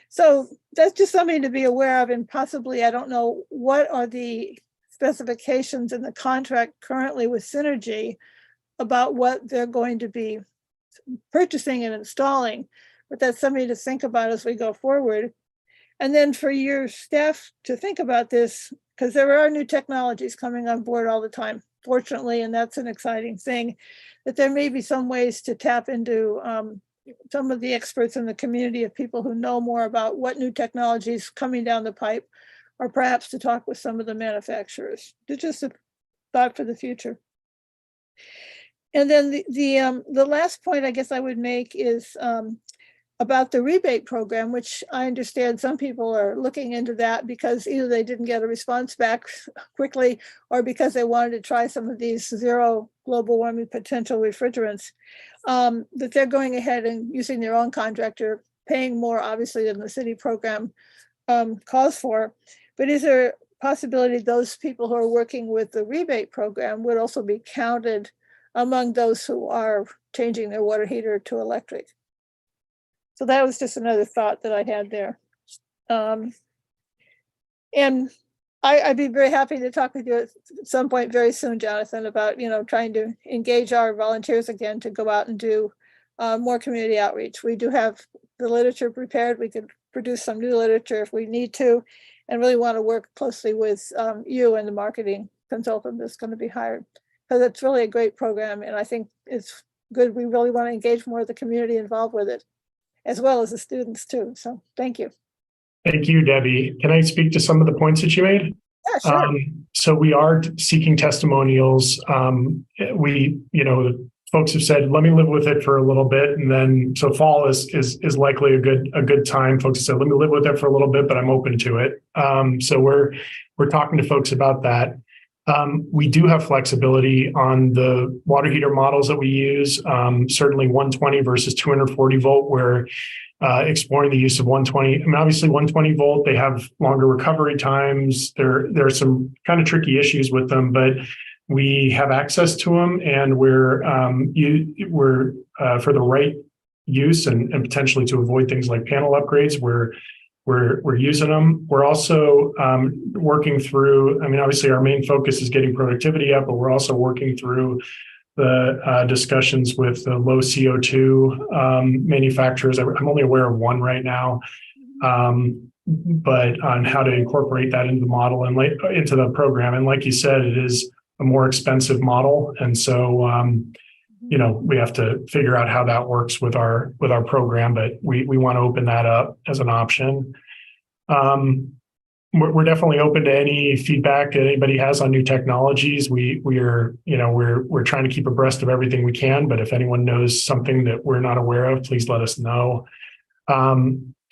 So that's just something to be aware of, and possibly, I don't know what are the specifications in the contract currently with Synergy about what they're going to be purchasing and installing, but that's something to think about as we go forward. And then for your staff to think about this, because there are new technologies coming on board all the time, fortunately, and that's an exciting thing, that there may be some ways to tap into some of the experts in the community of people who know more about what new technologies coming down the pipe, or perhaps to talk with some of the manufacturers. It's just a thought for the future. And then the last point I guess I would make is about the rebate program, which I understand some people are looking into that because either they didn't get a response back quickly or because they wanted to try some of these zero global warming potential refrigerants, that they're going ahead and using their own contractor, paying more obviously than the city program calls for. But is there a possibility those people who are working with the rebate program would also be counted among those who are changing their water heater to electric? So that was just another thought that I had there. And I'd be very happy to talk with you at some point very soon, Jonathan, about, trying to engage our volunteers again to go out and do more community outreach. We do have the literature prepared. We could produce some new literature if we need to, and really want to work closely with you and the marketing consultant that's going to be hired, because it's really a great program. And I think it's good. We really want to engage more of the community involved with it, as well as the students too. So thank you. Thank you, Debbie. Can I speak to some of the points that you made? Yeah, sure. So we are seeking testimonials. The folks have said, let me live with it for a little bit. And then, so fall is likely a good time. Folks have said, let me live with it for a little bit, but I'm open to it. So we're talking to folks about that. We do have flexibility on the water heater models that we use, certainly 120 versus 240 volt, where exploring the use of 120. I mean, obviously 120 volt, they have longer recovery times. There are some kind of tricky issues with them, but we have access to them, and we're for the right use and potentially to avoid things like panel upgrades, we're using them. We're also working through, obviously our main focus is getting productivity up, but we're also working through the discussions with the low CO2 manufacturers. I'm only aware of one right now, but on how to incorporate that into the model and into the program. And like you said, it is a more expensive model. And so, we have to figure out how that works with our program, but we want to open that up as an option. We're definitely open to any feedback that anybody has on new technologies. We're trying to keep abreast of everything we can, but if anyone knows something that we're not aware of, please let us know.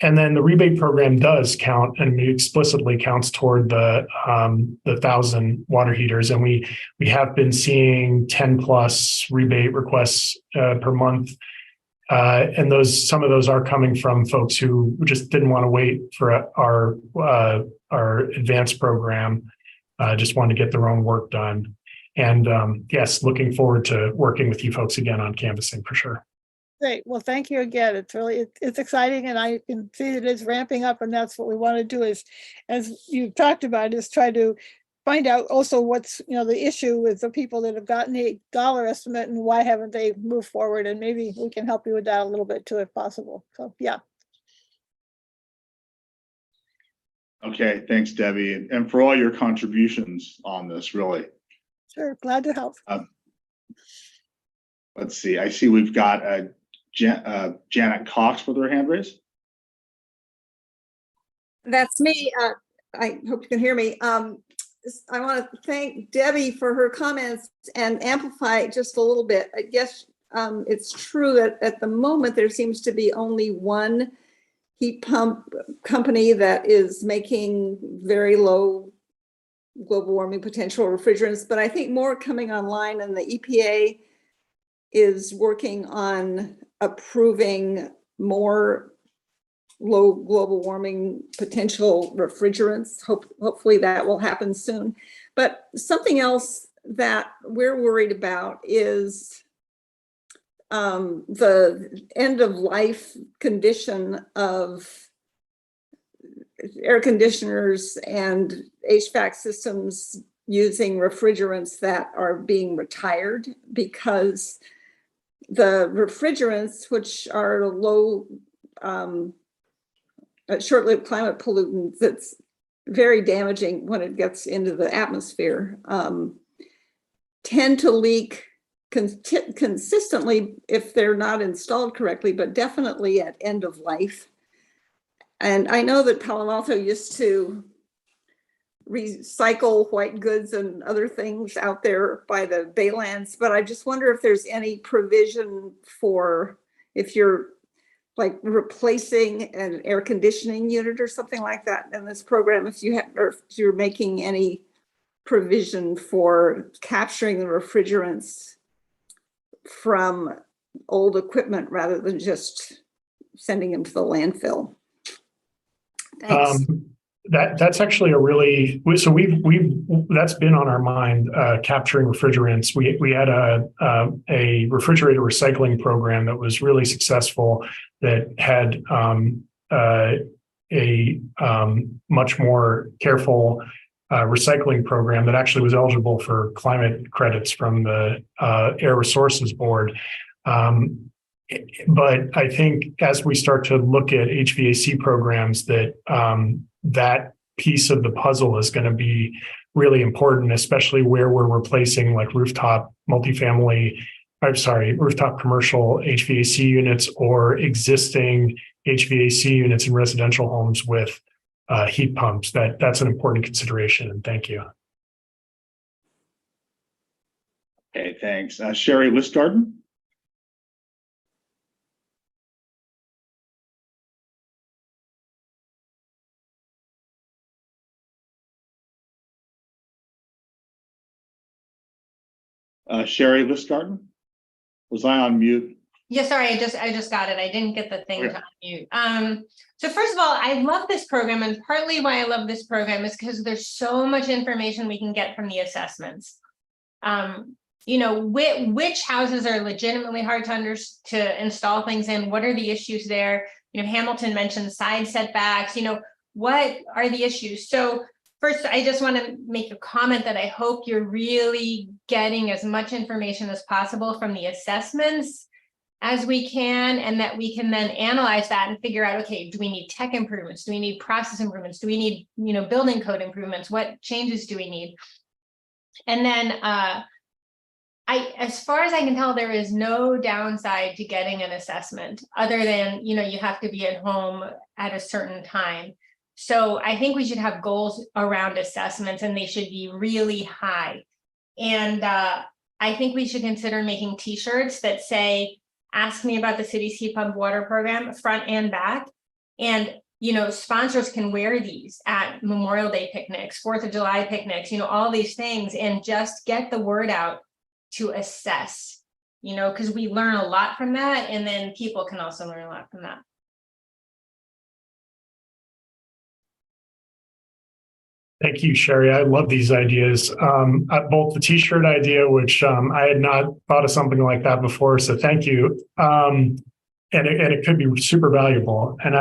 And then the rebate program does count, and explicitly counts toward the 1,000 water heaters. And we have been seeing 10 plus rebate requests per month. And some of those are coming from folks who just didn't want to wait for our advanced program, just wanted to get their own work done. And yes, looking forward to working with you folks again on canvassing for sure. Great. Well, thank you again. It's exciting, and I can see that it's ramping up, and that's what we want to do is, as you've talked about, is try to find out also what's, the issue with the people that have gotten a dollar estimate and why haven't they moved forward, and maybe we can help you with that a little bit too, if possible. So, yeah. Okay, thanks, Debbie, and for all your contributions on this, really. Sure, glad to help. Let's see, I see we've got Janet Cox with her hand raised. That's me. I hope you can hear me. I want to thank Debbie for her comments and amplify just a little bit. I guess it's true that at the moment there seems to be only one heat pump company that is making very low global warming potential refrigerants, but I think more coming online, and the EPA is working on approving more low global warming potential refrigerants. Hopefully that will happen soon. But something else that we're worried about is the end of life condition of air conditioners and HVAC systems using refrigerants that are being retired, because the refrigerants, which are low short-lived climate pollutant that's very damaging when it gets into the atmosphere, tend to leak consistently if they're not installed correctly, but definitely at end of life. And I know that Palo Alto used to recycle white goods and other things out there by the Baylands, but I just wonder if there's any provision for if you're like replacing an air conditioning unit or something like that in this program, if you have, or if you're making any provision for capturing the refrigerants from old equipment rather than just sending them to the landfill. Thanks. That's actually a really, so we've that's been on our mind, capturing refrigerants. We had a refrigerator recycling program that was really successful, that had a much more careful recycling program that actually was eligible for climate credits from the Air Resources Board. But I think as we start to look at HVAC programs, that that piece of the puzzle is going to be really important, especially where we're replacing like rooftop commercial HVAC units or existing HVAC units in residential homes with heat pumps. That's an important consideration. And thank you. Okay, thanks. Sherry Listgarten. Sherry Listgarten, was I on mute? Yeah, sorry, I just got it. I didn't get the thing to unmute. So first of all, I love this program, and partly why I love this program is because there's so much information we can get from the assessments. You know, which houses are legitimately hard to install things in? What are the issues there? You know, Hamilton mentioned side setbacks. You know, what are the issues? So first, I just want to make a comment that I hope you're really getting as much information as possible from the assessments as we can, and that we can then analyze that and figure out, okay, do we need tech improvements? Do we need process improvements? Do we need, you know, building code improvements? What changes do we need? And then as far as I can tell, there is no downside to getting an assessment other than, you know, you have to be at home at a certain time. So I think we should have goals around assessments, and they should be really high. And I think we should consider making t-shirts that say, ask me about the city's heat pump water program, front and back. And, you know, sponsors can wear these at Memorial Day picnics, 4th of July picnics, you know, all these things, and just get the word out to assess, you know, because we learn a lot from that. And then people can also learn a lot from that. Thank you, Sherry. I love these ideas. Both the t-shirt idea, which I had not thought of something like that before, so thank you. And it could be super valuable. And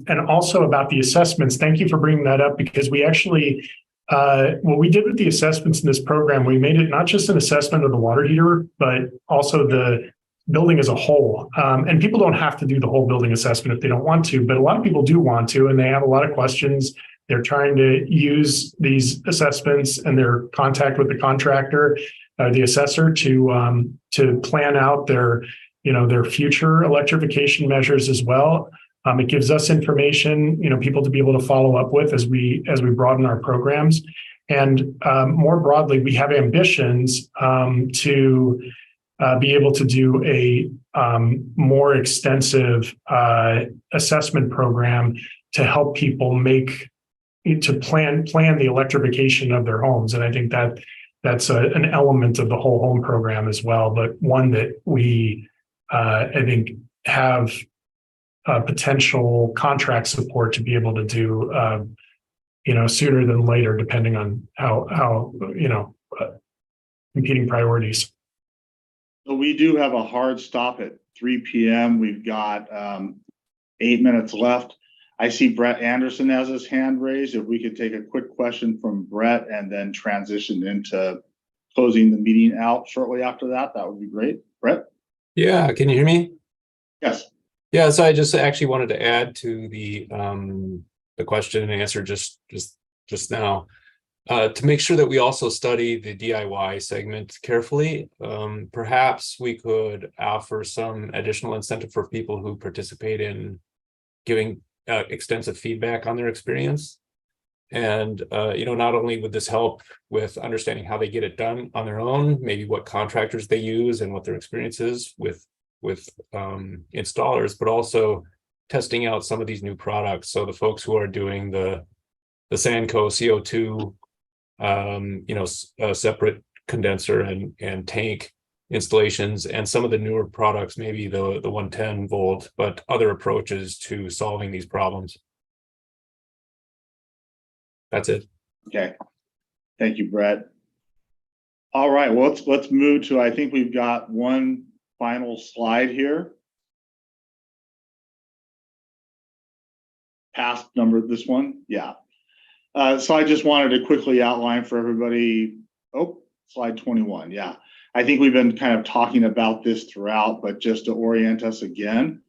and also about the assessments, thank you for bringing that up, because we actually, what we did with the assessments in this program, we made it not just an assessment of the water heater, but also the building as a whole. And people don't have to do the whole building assessment if they don't want to, but a lot of people do want to, and they have a lot of questions. They're trying to use these assessments and their contact with the contractor, the assessor, to plan out their, you know, their future electrification measures as well. It gives us information, you know, people to be able to follow up with as we broaden our programs. And more broadly, we have ambitions to be able to do a more extensive assessment program to help people plan the electrification of their homes. And I think that's an element of the whole home program as well, but one that we, I think, have potential contract support to be able to do, you know, sooner than later, depending on how you know, competing priorities. So we do have a hard stop at 3 p.m. We've got 8 minutes left. I see Brett Anderson has his hand raised. If we could take a quick question from Brett and then transition into closing the meeting out shortly after that, that would be great. Brett? Yeah, can you hear me? Yes. Yeah, so I just actually wanted to add to the question and answer just now. To make sure that we also study the DIY segment carefully, perhaps we could offer some additional incentive for people who participate in giving extensive feedback on their experience. And not only would this help with understanding how they get it done on their own, maybe what contractors they use and what their experience is with installers, but also testing out some of these new products. So the folks who are doing the Sanco CO2 separate condenser and tank installations, and some of the newer products, maybe the 110 volt, but other approaches to solving these problems. That's it. Okay. Thank you, Brett. All right, well, let's move to, I think we've got one final slide here. Past number, this one, yeah. So I just wanted to quickly outline for everybody, slide 21, yeah. I think we've been kind of talking about this throughout, but just to orient us again,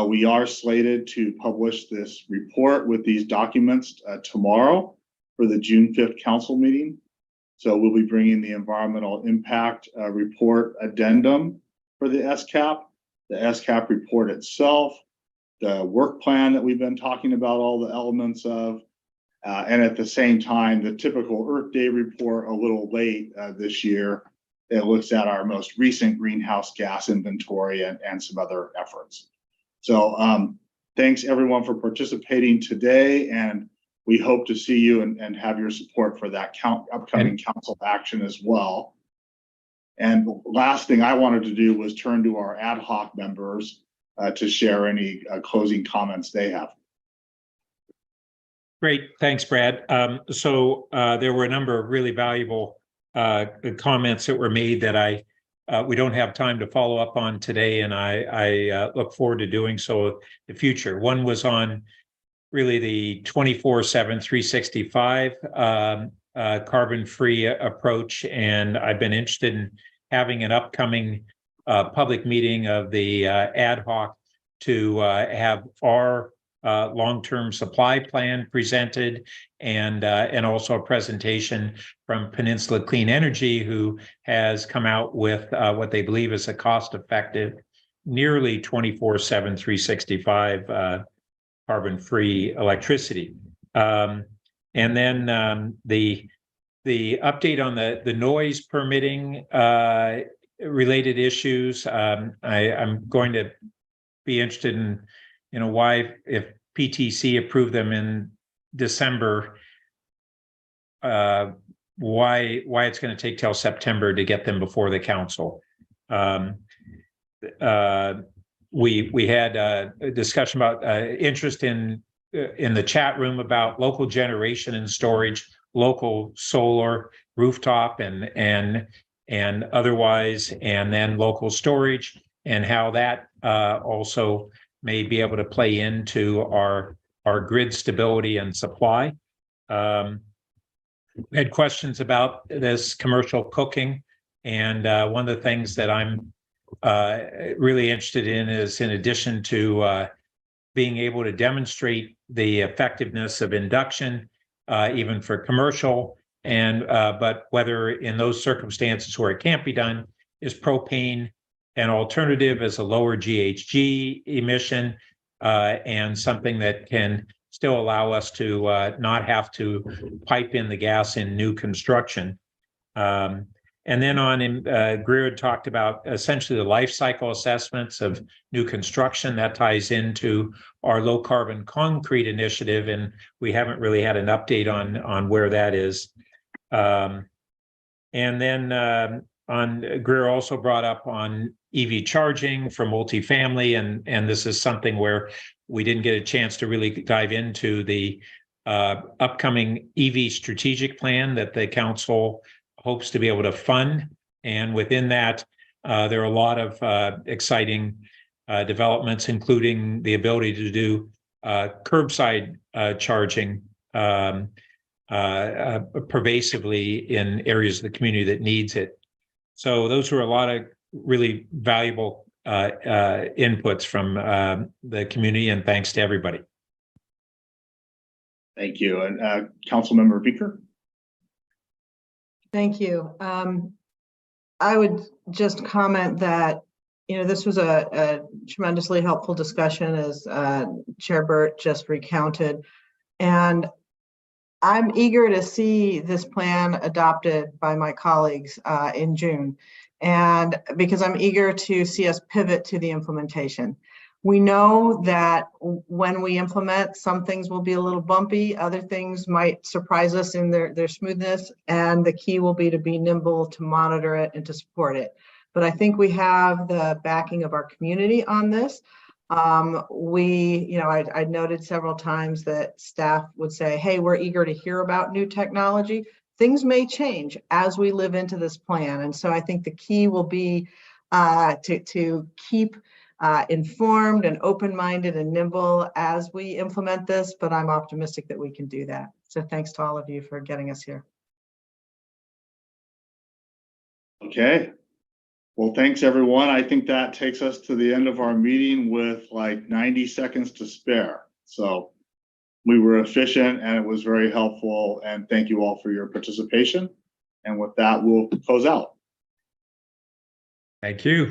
we are slated to publish this report with these documents tomorrow for the June 5th council meeting. So we'll be bringing the environmental impact report addendum for the SCAP, the SCAP report itself, the work plan that we've been talking about, all the elements of, and at the same time, the typical Earth Day report a little late this year that looks at our most recent greenhouse gas inventory and some other efforts. So thanks everyone for participating today, and we hope to see you and have your support for that upcoming council action as well. And the last thing I wanted to do was turn to our ad hoc members to share any closing comments they have. Great, thanks, Brad. So there were a number of really valuable comments that were made that we don't have time to follow up on today, and I look forward to doing so in the future. One was on really the 24/7, 365 carbon-free approach, and I've been interested in having an upcoming public meeting of the ad hoc to have our long-term supply plan presented, and also a presentation from Peninsula Clean Energy, who has come out with what they believe is a cost-effective, nearly 24/7, 365 carbon-free electricity. And then the update on the noise permitting related issues. I'm going to be interested in why, if PTC approved them in December, why it's going to take till September to get them before the council. We had a discussion about interest in the chat room about local generation and storage, local solar, rooftop, and otherwise, and then local storage, and how that also may be able to play into our grid stability and supply. We had questions about this commercial cooking, and one of the things that I'm really interested in is, in addition to being able to demonstrate the effectiveness of induction, even for commercial, and but whether in those circumstances where it can't be done, is propane an alternative as a lower GHG emission, and something that can still allow us to not have to pipe in the gas in new construction. And then Greer had talked about essentially the life cycle assessments of new construction. That ties into our low carbon concrete initiative, and we haven't really had an update on where that is. And then Greer also brought up on EV charging for multifamily, and this is something where we didn't get a chance to really dive into the upcoming EV strategic plan that the council hopes to be able to fund. And within that, there are a lot of exciting developments, including the ability to do curbside charging pervasively in areas of the community that needs it. So those were a lot of really valuable inputs from the community, and thanks to everybody. Thank you. And Councilmember Beaker? Thank you. I would just comment that, this was a tremendously helpful discussion, as Chair Burt just recounted. And I'm eager to see this plan adopted by my colleagues in June. And because I'm eager to see us pivot to the implementation. We know that when we implement, some things will be a little bumpy, other things might surprise us in their smoothness, and the key will be to be nimble, to monitor it, and to support it. But I think we have the backing of our community on this. I noted several times that staff would say, hey, we're eager to hear about new technology. Things may change as we live into this plan. And so I think the key will be to keep informed and open-minded and nimble as we implement this, but I'm optimistic that we can do that. So thanks to all of you for getting us here. Okay. Well, thanks everyone. I think that takes us to the end of our meeting with like 90 seconds to spare. So we were efficient and it was very helpful, and thank you all for your participation. And with that, we'll close out. Thank you.